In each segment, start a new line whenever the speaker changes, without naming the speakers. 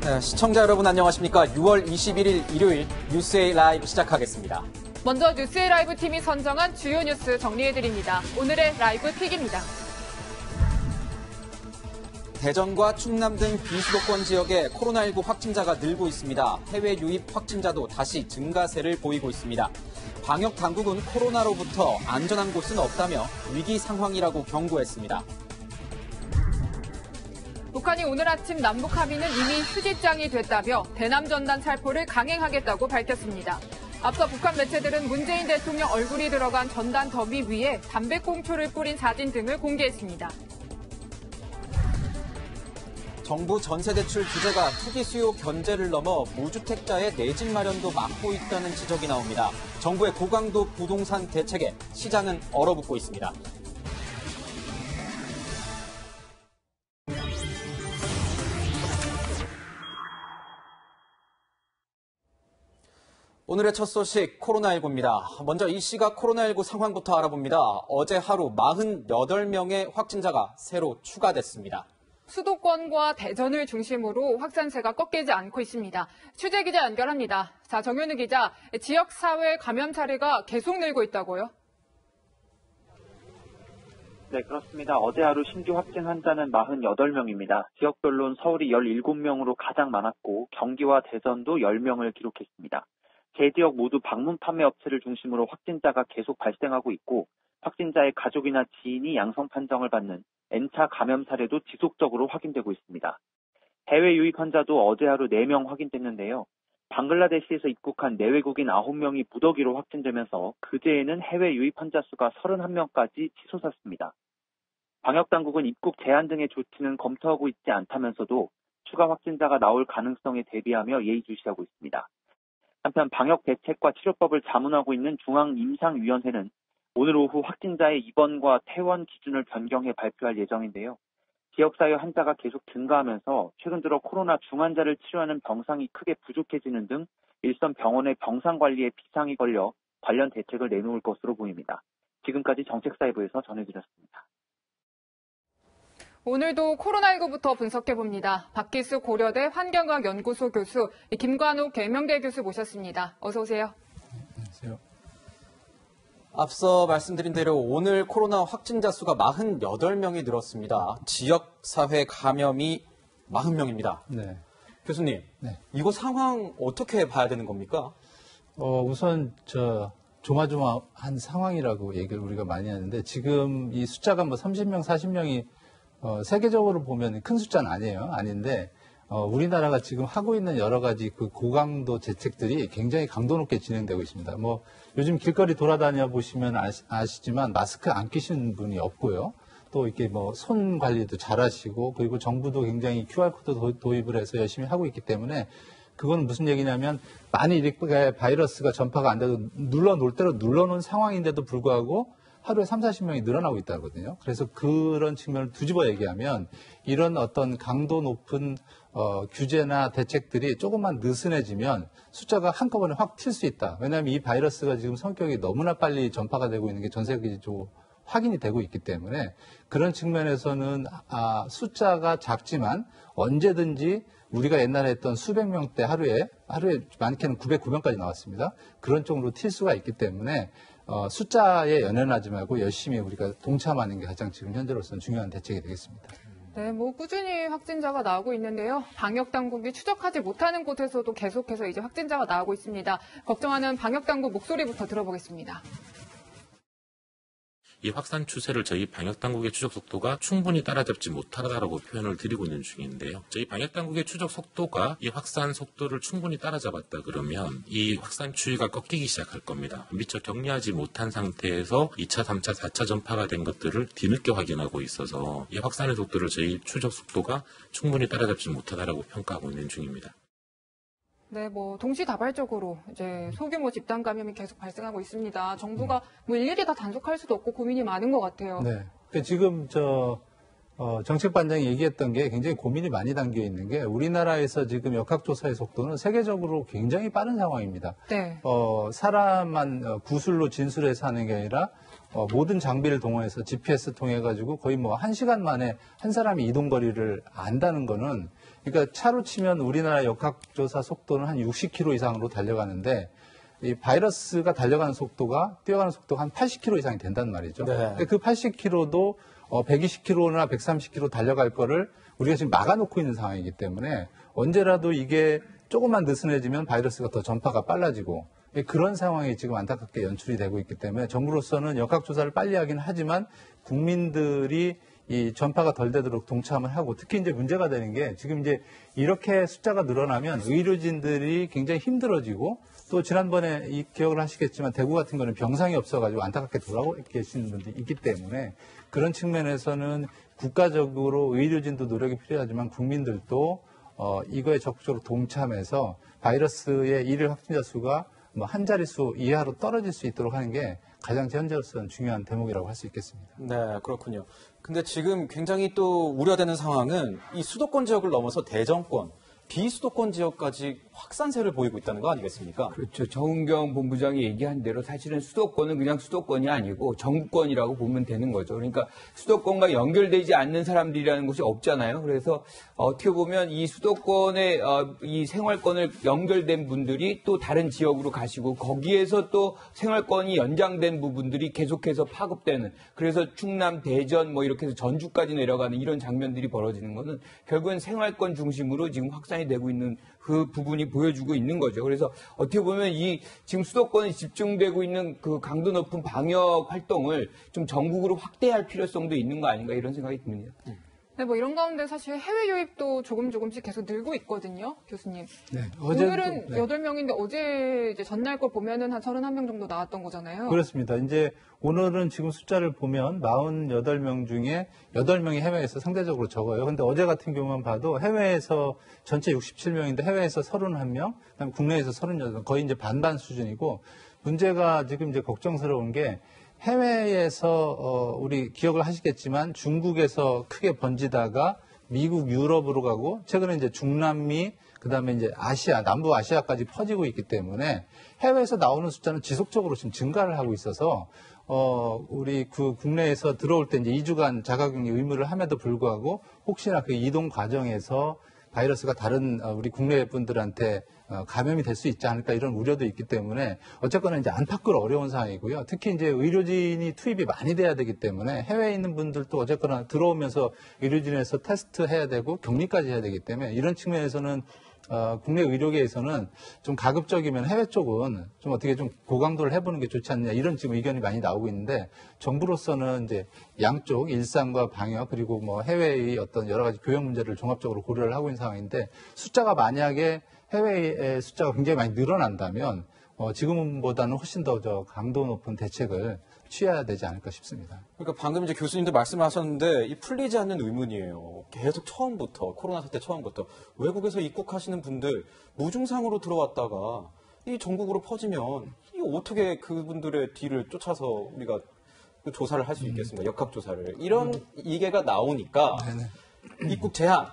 네, 시청자 여러분 안녕하십니까? 6월 21일 일요일 뉴스A 라이브 시작하겠습니다.
먼저 뉴스A 라이브 팀이 선정한 주요 뉴스 정리해드립니다. 오늘의 라이브 픽입니다.
대전과 충남 등 비수도권 지역에 코로나19 확진자가 늘고 있습니다. 해외 유입 확진자도 다시 증가세를 보이고 있습니다. 방역 당국은 코로나로부터 안전한 곳은 없다며 위기 상황이라고 경고했습니다.
북한이 오늘 아침 남북 합의는 이미 휴지장이 됐다며 대남 전단 살포를 강행하겠다고 밝혔습니다. 앞서 북한 매체들은 문재인 대통령 얼굴이 들어간 전단 더미 위에 담배꽁초를 뿌린 사진 등을 공개했습니다.
정부 전세대출 규제가 투기 수요 견제를 넘어 무주택자의 내 집 마련도 막고 있다는 지적이 나옵니다. 정부의 고강도 부동산 대책에 시장은 얼어붙고 있습니다. 오늘의 첫 소식 코로나19입니다. 먼저 이 시각 코로나19 상황부터 알아봅니다. 어제 하루 48명의 확진자가 새로 추가됐습니다.
수도권과 대전을 중심으로 확산세가 꺾이지 않고 있습니다. 취재 기자 연결합니다. 자, 정현우 기자, 지역사회 감염 사례가 계속 늘고 있다고요?
네, 그렇습니다. 어제 하루 신규 확진 환자는 48명입니다. 지역별로는 서울이 17명으로 가장 많았고 경기와 대전도 10명을 기록했습니다. 세 지역 모두 방문 판매 업체를 중심으로 확진자가 계속 발생하고 있고 확진자의 가족이나 지인이 양성 판정을 받는 N차 감염 사례도 지속적으로 확인되고 있습니다. 해외 유입 환자도 어제 하루 4명 확인됐는데요. 방글라데시에서 입국한 내외국인 9명이 무더기로 확진되면서 그제에는 해외 유입 환자 수가 31명까지 치솟았습니다. 방역당국은 입국 제한 등의 조치는 검토하고 있지 않다면서도 추가 확진자가 나올 가능성에 대비하며 예의주시하고 있습니다. 한편 방역 대책과 치료법을 자문하고 있는 중앙임상위원회는 오늘 오후 확진자의 입원과 퇴원 기준을 변경해 발표할 예정인데요. 지역사회 환자가 계속 증가하면서 최근 들어 코로나 중환자를 치료하는 병상이 크게 부족해지는 등 일선 병원의 병상 관리에 비상이 걸려 관련 대책을 내놓을 것으로 보입니다. 지금까지 정책사회부에서 전해드렸습니다.
오늘도 코로나19부터 분석해봅니다. 박기수 고려대 환경과학연구소 교수, 김관욱 계명대 교수 모셨습니다. 어서 오세요.
안녕하세요.
앞서 말씀드린 대로 오늘 코로나 확진자 수가 48명이 늘었습니다. 지역사회 감염이 40명입니다.
네.
교수님,
네.
이거 상황 어떻게 봐야 되는 겁니까?
우선 조마조마한 상황이라고 얘기를 우리가 많이 하는데 지금 이 숫자가 30명, 40명이 세계적으로 보면 큰 숫자는 아니에요. 아닌데 우리나라가 지금 하고 있는 여러 가지 그 고강도 대책들이 굉장히 강도 높게 진행되고 있습니다. 요즘 길거리 돌아다녀 보시면 아시지만 마스크 안 끼시는 분이 없고요. 또 이렇게 손 관리도 잘 하시고 그리고 정부도 굉장히 QR코드 도입을 해서 열심히 하고 있기 때문에 그건 무슨 얘기냐면 만일 이렇게 바이러스가 전파가 안 돼도 눌러놓을 대로 눌러놓은 상황인데도 불구하고 하루에 30-40명이 늘어나고 있다거든요. 그래서 그런 측면을 뒤집어 얘기하면 이런 어떤 강도 높은 규제나 대책들이 조금만 느슨해지면 숫자가 한꺼번에 확 튈 수 있다. 왜냐하면 이 바이러스가 지금 성격이 너무나 빨리 전파가 되고 있는 게 전 세계적으로 확인이 되고 있기 때문에 그런 측면에서는 숫자가 작지만 언제든지 우리가 옛날에 했던 수백 명대 하루에 많게는 909명까지 나왔습니다. 그런 쪽으로 튈 수가 있기 때문에 숫자에 연연하지 말고 열심히 우리가 동참하는 게 가장 지금 현재로서는 중요한 대책이 되겠습니다.
네, 꾸준히 확진자가 나오고 있는데요. 방역당국이 추적하지 못하는 곳에서도 계속해서 이제 확진자가 나오고 있습니다. 걱정하는 방역당국 목소리부터 들어보겠습니다.
이 확산 추세를 저희 방역당국의 추적 속도가 충분히 따라잡지 못하다라고 표현을 드리고 있는 중인데요. 저희 방역당국의 추적 속도가 이 확산 속도를 충분히 따라잡았다 그러면 이 확산 추이가 꺾이기 시작할 겁니다. 미처 격리하지 못한 상태에서 2차, 3차, 4차 전파가 된 것들을 뒤늦게 확인하고 있어서 이 확산의 속도를 저희 추적 속도가 충분히 따라잡지 못하다라고 평가하고 있는 중입니다.
네, 동시다발적으로 이제 소규모 집단 감염이 계속 발생하고 있습니다. 정부가 일일이 다 단속할 수도 없고 고민이 많은 것 같아요.
네. 그러니까 지금 정책반장이 얘기했던 게 굉장히 고민이 많이 담겨 있는 게 우리나라에서 지금 역학조사의 속도는 세계적으로 굉장히 빠른 상황입니다.
네.
사람만 구술로 진술해서 하는 게 아니라 모든 장비를 동원해서 GPS 통해 가지고 거의 1시간 만에 한 사람이 이동 거리를 안다는 거는 그러니까 차로 치면 우리나라 역학조사 속도는 한 60km 이상으로 달려가는데 이 바이러스가 달려가는 속도가 뛰어가는 속도가 한 80km 이상이 된단 말이죠.
네.
근데 그 80km도 120km나 130km 달려갈 거를 우리가 지금 막아놓고 있는 상황이기 때문에 언제라도 이게 조금만 느슨해지면 바이러스가 더 전파가 빨라지고 그런 상황이 지금 안타깝게 연출이 되고 있기 때문에 정부로서는 역학조사를 빨리 하긴 하지만 국민들이 이 전파가 덜 되도록 동참을 하고 특히 이제 문제가 되는 게 지금 이제 이렇게 숫자가 늘어나면 의료진들이 굉장히 힘들어지고 또 지난번에 이 기억을 하시겠지만 대구 같은 거는 병상이 없어가지고 안타깝게 돌아오고 계시는 분들이 있기 때문에 그런 측면에서는 국가적으로 의료진도 노력이 필요하지만 국민들도 이거에 적극적으로 동참해서 바이러스의 일일 확진자 수가 한 자릿수 이하로 떨어질 수 있도록 하는 게 가장 현재로서는 중요한 대목이라고 할 수 있겠습니다.
네, 그렇군요. 근데 지금 굉장히 또 우려되는 상황은 이 수도권 지역을 넘어서 대전권, 비수도권 지역까지 확산세를 보이고 있다는 거 아니겠습니까?
그렇죠. 정은경 본부장이 얘기한 대로 사실은 수도권은 그냥 수도권이 아니고 전국권이라고 보면 되는 거죠. 그러니까 수도권과 연결되지 않는 사람들이라는 것이 없잖아요. 그래서 어떻게 보면 이 수도권의 이 생활권을 연결된 분들이 또 다른 지역으로 가시고 거기에서 또 생활권이 연장된 부분들이 계속해서 파급되는 그래서 충남, 대전 뭐 이렇게 해서 전주까지 내려가는 이런 장면들이 벌어지는 거는 결국은 생활권 중심으로 지금 확산이 되고 있는 그 부분이 보여주고 있는 거죠. 그래서 어떻게 보면 이 지금 수도권에 집중되고 있는 그 강도 높은 방역 활동을 좀 전국으로 확대할 필요성도 있는 거 아닌가 이런 생각이 듭니다.
네, 뭐 이런 가운데 사실 해외 유입도 조금씩 계속 늘고 있거든요, 교수님.
네,
오늘은 8명인데 어제 이제 전날 거 보면은 한 31명 정도 나왔던 거잖아요.
그렇습니다. 이제 오늘은 지금 숫자를 보면 48명 중에 8명이 해외에서 상대적으로 적어요. 근데 어제 같은 경우만 봐도 해외에서 전체 67명인데 해외에서 31명, 그다음에 국내에서 38명, 거의 이제 반반 수준이고 문제가 지금 이제 걱정스러운 게 해외에서 우리 기억을 하시겠지만 중국에서 크게 번지다가 미국, 유럽으로 가고 최근에 이제 중남미 그다음에 이제 아시아, 남부 아시아까지 퍼지고 있기 때문에 해외에서 나오는 숫자는 지속적으로 지금 증가를 하고 있어서 우리 그 국내에서 들어올 때 이제 2주간 자가격리 의무를 함에도 불구하고 혹시나 그 이동 과정에서 바이러스가 다른 우리 국내 분들한테 감염이 될 수 있지 않을까 이런 우려도 있기 때문에 어쨌거나 이제 안팎으로 어려운 상황이고요. 특히 이제 의료진이 투입이 많이 돼야 되기 때문에 해외에 있는 분들도 어쨌거나 들어오면서 의료진에서 테스트해야 되고 격리까지 해야 되기 때문에 이런 측면에서는 국내 의료계에서는 좀 가급적이면 해외 쪽은 좀 어떻게 좀 고강도를 해보는 게 좋지 않느냐 이런 지금 의견이 많이 나오고 있는데 정부로서는 이제 양쪽 일상과 방역 그리고 뭐 해외의 어떤 여러 가지 교역 문제를 종합적으로 고려를 하고 있는 상황인데 숫자가 만약에 해외의 숫자가 굉장히 많이 늘어난다면 지금보다는 훨씬 더 강도 높은 대책을 취해야 되지 않을까 싶습니다.
그러니까 방금 이제 교수님도 말씀하셨는데 이 풀리지 않는 의문이에요. 계속 처음부터 코로나 사태 처음부터 외국에서 입국하시는 분들 무증상으로 들어왔다가 이 전국으로 퍼지면 이 어떻게 그분들의 뒤를 쫓아서 우리가 그 조사를 할 수 있겠습니까? 역학 조사를 이런 이게가 나오니까 입국 제한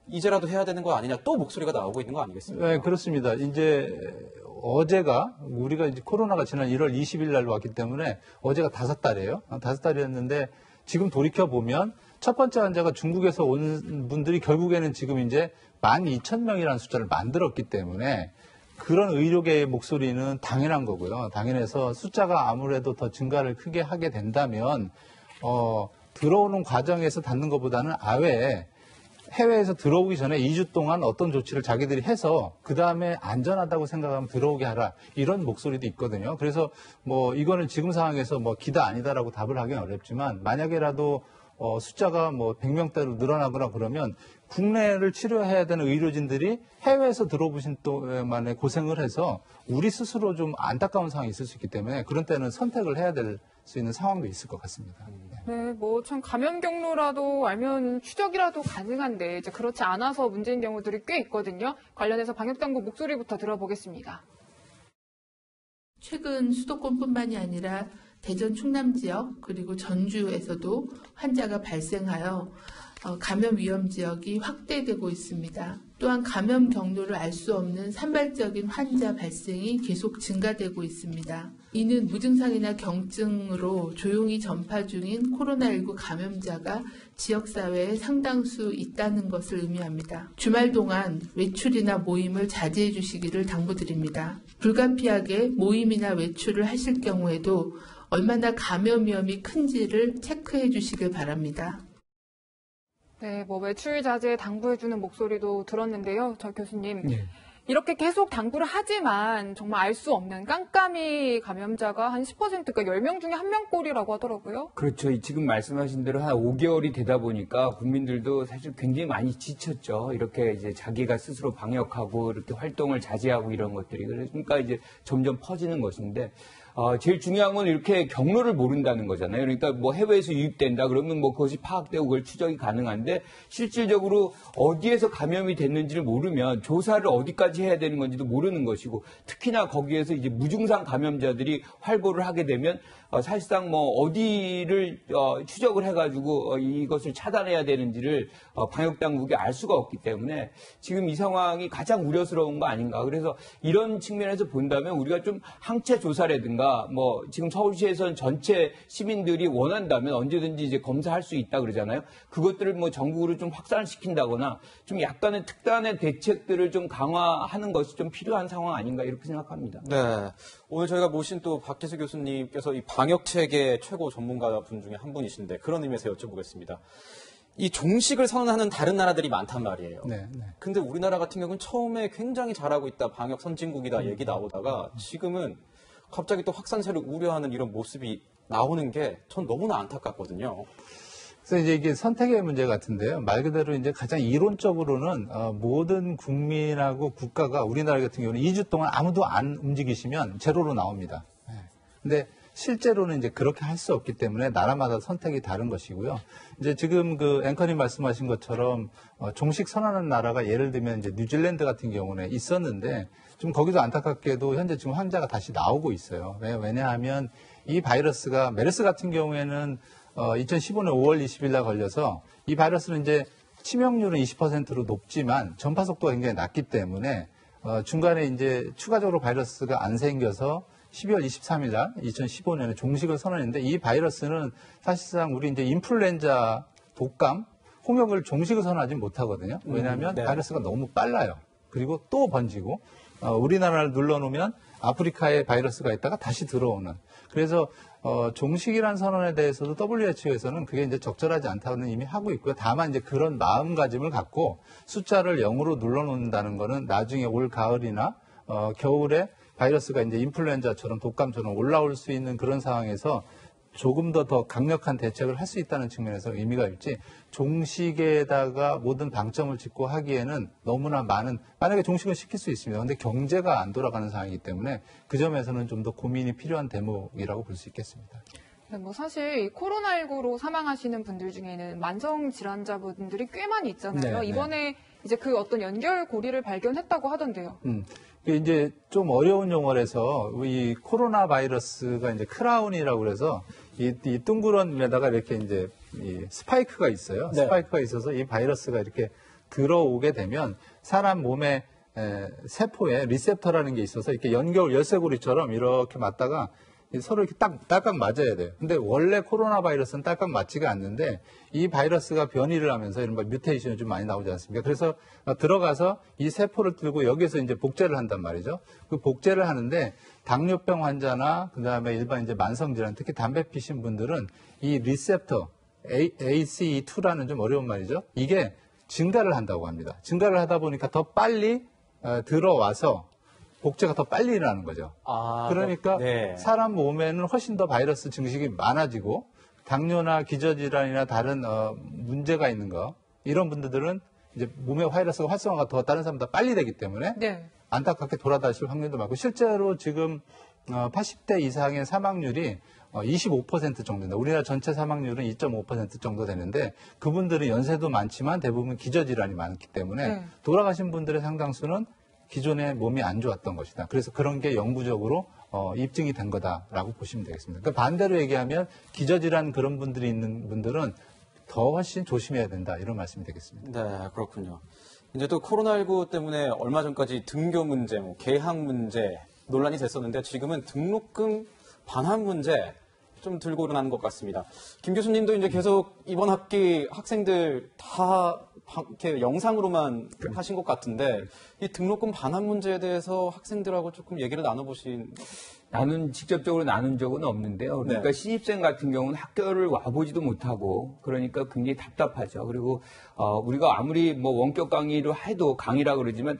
이제라도 해야 되는 거 아니냐 또 목소리가 나오고 있는 거 아니겠습니까?
네, 그렇습니다. 이제 어제가 우리가 이제 코로나가 지난 1월 20일 날로 왔기 때문에 어제가 5달이에요. 5달이었는데 지금 돌이켜 보면 첫 번째 환자가 중국에서 온 분들이 결국에는 지금 이제 12,000명이라는 숫자를 만들었기 때문에 그런 의료계의 목소리는 당연한 거고요. 당연해서 숫자가 아무래도 더 증가를 크게 하게 된다면 들어오는 과정에서 닿는 것보다는 아외에 해외에서 들어오기 전에 2주 동안 어떤 조치를 자기들이 해서 그 다음에 안전하다고 생각하면 들어오게 하라 이런 목소리도 있거든요. 그래서 뭐 이거는 지금 상황에서 뭐 기다 아니다라고 답을 하기는 어렵지만 만약에라도 숫자가 뭐 100명대로 늘어나거나 그러면 국내를 치료해야 되는 의료진들이 해외에서 들어오신 동안에 고생을 해서 우리 스스로 좀 안타까운 상황이 있을 수 있기 때문에 그런 때는 선택을 해야 될 수 있는 상황도 있을 것 같습니다.
네, 뭐 참 감염 경로라도 알면 추적이라도 가능한데 이제 그렇지 않아서 문제인 경우들이 꽤 있거든요. 관련해서 방역당국 목소리부터 들어보겠습니다.
최근 수도권뿐만이 아니라 대전 충남 지역 그리고 전주에서도 환자가 발생하여 감염 위험 지역이 확대되고 있습니다. 또한 감염 경로를 알 수 없는 산발적인 환자 발생이 계속 증가되고 있습니다. 이는 무증상이나 경증으로 조용히 전파 중인 코로나19 감염자가 지역사회에 상당수 있다는 것을 의미합니다. 주말 동안 외출이나 모임을 자제해 주시기를 당부드립니다. 불가피하게 모임이나 외출을 하실 경우에도 얼마나 감염 위험이 큰지를 체크해 주시길 바랍니다.
네, 외출 자제 당부해주는 목소리도 들었는데요. 저 교수님.
네.
이렇게 계속 당부를 하지만 정말 알 수 없는 깜깜이 감염자가 한 10%, 그러니까 10명 중에 1명꼴이라고 하더라고요.
그렇죠. 지금 말씀하신 대로 한 5개월이 되다 보니까 국민들도 사실 굉장히 많이 지쳤죠. 이렇게 이제 자기가 스스로 방역하고 이렇게 활동을 자제하고 이런 것들이. 그러니까 이제 점점 퍼지는 것인데, 제일 중요한 건 이렇게 경로를 모른다는 거잖아요. 그러니까 해외에서 유입된다 그러면 그것이 파악되고 그걸 추적이 가능한데 실질적으로 어디에서 감염이 됐는지를 모르면 조사를 어디까지 해야 되는 건지도 모르는 것이고 특히나 거기에서 이제 무증상 감염자들이 활보를 하게 되면 사실상 어디를 추적을 해가지고 이것을 차단해야 되는지를 방역 당국이 알 수가 없기 때문에 지금 이 상황이 가장 우려스러운 거 아닌가. 그래서 이런 측면에서 본다면 우리가 좀 항체 조사라든가 지금 서울시에서는 전체 시민들이 원한다면 언제든지 이제 검사할 수 있다 그러잖아요. 그것들을 전국으로 좀 확산시킨다거나 좀 약간의 특단의 대책들을 좀 강화하는 것이 좀 필요한 상황 아닌가 이렇게 생각합니다.
네. 오늘 저희가 모신 또 박혜수 교수님께서 이 방역 체계 최고 전문가 분 중에 한 분이신데 그런 의미에서 여쭤보겠습니다. 이 종식을 선언하는 다른 나라들이 많단 말이에요.
네.
근데 우리나라 같은 경우는 처음에 굉장히 잘하고 있다, 방역 선진국이다 얘기 나오다가 지금은 갑자기 또 확산세를 우려하는 이런 모습이 나오는 게 전 너무나 안타깝거든요.
그래서 이제 이게 선택의 문제 같은데요. 말 그대로 이제 가장 이론적으로는 모든 국민하고 국가가 우리나라 같은 경우는 2주 동안 아무도 안 움직이시면 제로로 나옵니다. 근데 실제로는 이제 그렇게 할 수 없기 때문에 나라마다 선택이 다른 것이고요. 이제 지금 그 앵커님 말씀하신 것처럼 종식 선언하는 나라가 예를 들면 이제 뉴질랜드 같은 경우는 있었는데 좀 거기도 안타깝게도 현재 지금 환자가 다시 나오고 있어요. 왜냐하면 이 바이러스가 메르스 같은 경우에는 2015년 5월 20일 날 걸려서 이 바이러스는 이제 치명률은 20%로 높지만 전파 속도가 굉장히 낮기 때문에 중간에 이제 추가적으로 바이러스가 안 생겨서 12월 23일 날 2015년에 종식을 선언했는데 이 바이러스는 사실상 우리 이제 인플루엔자, 독감, 홍역을 종식을 선언하지 못하거든요. 왜냐하면
네.
바이러스가 너무 빨라요. 그리고 또 번지고 우리나라를 눌러놓으면 아프리카에 바이러스가 있다가 다시 들어오는. 그래서 종식이라는 선언에 대해서도 WHO에서는 그게 이제 적절하지 않다고는 이미 하고 있고요. 다만 이제 그런 마음가짐을 갖고 숫자를 0으로 눌러놓는다는 거는 나중에 올 가을이나 겨울에 바이러스가 이제 인플루엔자처럼 독감처럼 올라올 수 있는 그런 상황에서 조금 더 강력한 대책을 할 수 있다는 측면에서 의미가 있지 종식에다가 모든 방점을 짓고 하기에는 너무나 많은 만약에 종식을 시킬 수 있습니다. 그런데 경제가 안 돌아가는 상황이기 때문에 그 점에서는 좀 더 고민이 필요한 대목이라고 볼 수 있겠습니다.
네, 사실 코로나19로 사망하시는 분들 중에는 만성 질환자분들이 꽤 많이 있잖아요.
네,
이번에 이제 그 어떤 연결고리를 발견했다고 하던데요.
이제 좀 어려운 용어라서 이 코로나 바이러스가 이제 크라운이라고 그래서 이 둥그런에다가 이렇게 이제 이 스파이크가 있어요.
네.
스파이크가 있어서 이 바이러스가 이렇게 들어오게 되면 사람 몸의 세포에 리셉터라는 게 있어서 이렇게 열쇠고리처럼 이렇게 맞다가 서로 이렇게 딸깍 맞아야 돼요. 근데 원래 코로나 바이러스는 딸깍 맞지가 않는데 이 바이러스가 변이를 하면서 이런 뮤테이션이 좀 많이 나오지 않습니까? 그래서 들어가서 이 세포를 들고 여기서 이제 복제를 한단 말이죠. 그 복제를 하는데 당뇨병 환자나 그다음에 일반 이제 만성 질환, 특히 담배 피신 분들은 이 리셉터 ACE2라는 좀 어려운 말이죠. 이게 증가를 한다고 합니다. 증가를 하다 보니까 더 빨리 들어와서 복제가 더 빨리 일어나는 거죠. 그러니까
네.
사람 몸에는 훨씬 더 바이러스 증식이 많아지고 당뇨나 기저질환이나 다른 문제가 있는 거 이런 분들은 이제 몸의 바이러스가 활성화가 더 다른 사람보다 빨리 되기 때문에
네.
안타깝게 돌아다닐 확률도 많고 실제로 지금 80대 이상의 사망률이 25% 정도입니다. 우리나라 전체 사망률은 2.5% 정도 되는데 그분들은 연세도 많지만 대부분 기저질환이 많기 때문에
네.
돌아가신 분들의 상당수는 기존에 몸이 안 좋았던 것이다. 그래서 그런 게 영구적으로 입증이 된 거다라고 보시면 되겠습니다. 그러니까 반대로 얘기하면 기저질환 그런 분들이 있는 분들은 더 훨씬 조심해야 된다 이런 말씀이 되겠습니다.
네, 그렇군요. 이제 또 코로나19 때문에 얼마 전까지 등교 문제, 개학 문제 논란이 됐었는데 지금은 등록금 반환 문제 좀 들고 일어나는 것 같습니다. 김 교수님도 이제 계속 이번 학기 학생들 다 이렇게 영상으로만 하신 것 같은데 이 등록금 반환 문제에 대해서 학생들하고 조금 얘기를 나눠보신
직접적으로 나눈 적은 없는데요. 그러니까
네.
신입생 같은 경우는 학교를 와보지도 못하고 그러니까 굉장히 답답하죠. 그리고 우리가 아무리 뭐 원격 강의로 해도 강의라 그러지만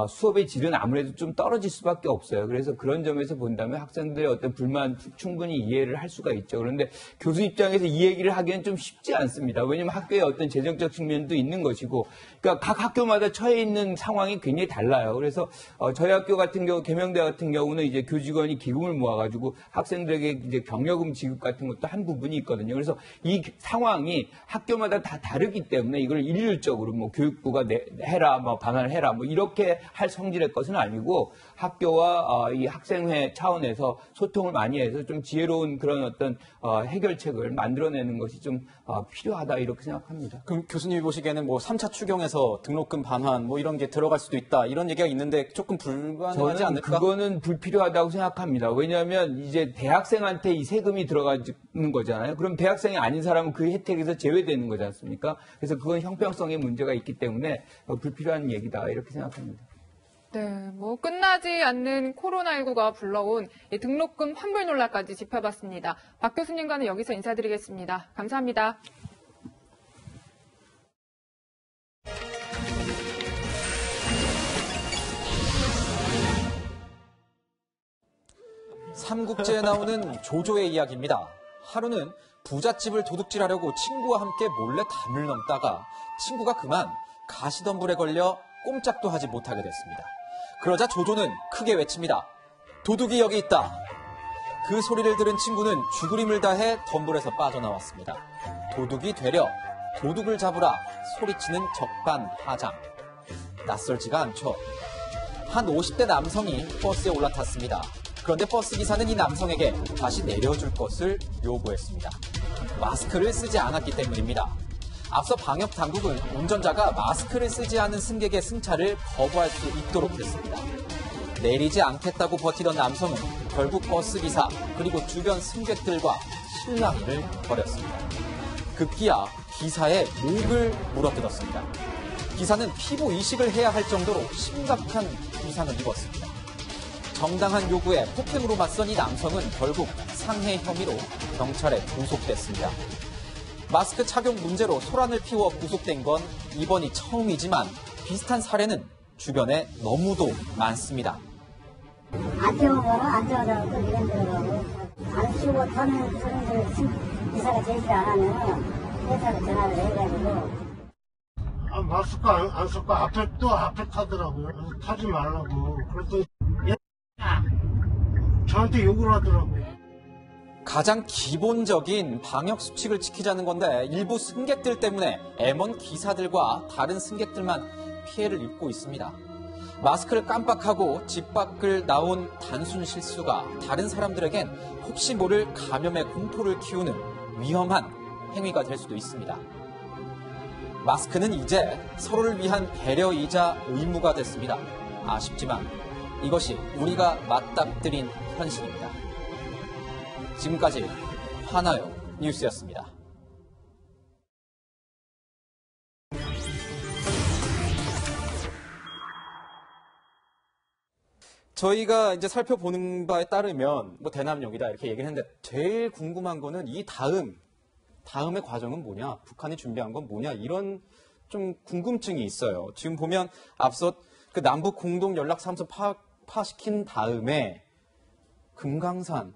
수업의 질은 아무래도 좀 떨어질 수밖에 없어요. 그래서 그런 점에서 본다면 학생들의 어떤 불만 충분히 이해를 할 수가 있죠. 그런데 교수 입장에서 이 얘기를 하기엔 좀 쉽지 않습니다. 왜냐하면 학교의 어떤 재정적 측면도 있는 것이고, 그러니까 각 학교마다 처해 있는 상황이 굉장히 달라요. 그래서 저희 학교 같은 경우, 계명대 같은 경우는 이제 교직원이 기금을 모아가지고 학생들에게 이제 경력금 지급 같은 것도 한 부분이 있거든요. 그래서 이 상황이 학교마다 다 다르기 때문에 이걸 일률적으로 뭐 교육부가 해라, 뭐 반환을 해라, 뭐 이렇게 할 성질의 것은 아니고 학교와 이 학생회 차원에서 소통을 많이 해서 좀 지혜로운 그런 어떤 해결책을 만들어내는 것이 좀 필요하다 이렇게 생각합니다.
그럼 교수님이 보시기에는 뭐 3차 추경에서 등록금 반환 뭐 이런 게 들어갈 수도 있다 이런 얘기가 있는데 조금 불가능하지
저는
않을까?
그거는 불필요하다고 생각합니다. 왜냐하면 이제 대학생한테 이 세금이 들어가는 거잖아요. 그럼 대학생이 아닌 사람은 그 혜택에서 제외되는 거지 않습니까? 그래서 그건 형평성의 문제가 있기 때문에 불필요한 얘기다 이렇게 생각합니다.
네, 뭐 끝나지 않는 코로나19가 불러온 이 등록금 환불 논란까지 짚어봤습니다. 박 교수님과는 여기서 인사드리겠습니다. 감사합니다.
삼국지에 나오는 조조의 이야기입니다. 하루는 부잣집을 도둑질하려고 친구와 함께 몰래 담을 넘다가 친구가 그만 가시덤불에 걸려 꼼짝도 하지 못하게 됐습니다. 그러자 조조는 크게 외칩니다. 도둑이 여기 있다. 그 소리를 들은 친구는 죽으림을 다해 덤불에서 빠져나왔습니다. 도둑이 되려 도둑을 잡으라 소리치는 적반하장. 낯설지가 않죠. 한 50대 남성이 버스에 올라탔습니다. 그런데 버스 기사는 이 남성에게 다시 내려줄 것을 요구했습니다. 마스크를 쓰지 않았기 때문입니다. 앞서 방역 당국은 운전자가 마스크를 쓰지 않은 승객의 승차를 거부할 수 있도록 했습니다. 내리지 않겠다고 버티던 남성은 결국 버스 기사 그리고 주변 승객들과 실랑이를 벌였습니다. 급기야 기사의 목을 물어뜯었습니다. 기사는 피부 이식을 해야 할 정도로 심각한 부상을 입었습니다. 정당한 요구에 폭행으로 맞선 이 남성은 결국 상해 혐의로 경찰에 구속됐습니다. 마스크 착용 문제로 소란을 피워 구속된 건 이번이 처음이지만 비슷한 사례는 주변에 너무도 많습니다.
안 태우면 안 태워서 또 이런 데로 안 쓰고 타는 사람들 기사가 제시를 안 하면 회사로 전화를 해가지고
마스크 안 쓰고 앞에 타더라고요. 타지 말라고. 그랬더니 저한테 욕을 하더라고요.
가장 기본적인 방역 수칙을 지키자는 건데 일부 승객들 때문에 M1 기사들과 다른 승객들만 피해를 입고 있습니다. 마스크를 깜빡하고 집 밖을 나온 단순 실수가 다른 사람들에겐 혹시 모를 감염의 공포를 키우는 위험한 행위가 될 수도 있습니다. 마스크는 이제 서로를 위한 배려이자 의무가 됐습니다. 아쉽지만 이것이 우리가 맞닥뜨린 현실입니다. 지금까지 하나요 뉴스였습니다. 저희가 이제 살펴보는 바에 따르면 뭐 대남용이다 이렇게 얘기를 했는데 제일 궁금한 거는 이 다음의 과정은 뭐냐, 북한이 준비한 건 뭐냐 이런 좀 궁금증이 있어요. 지금 보면 앞서 그 남북 공동 연락사무소 파시킨 다음에 금강산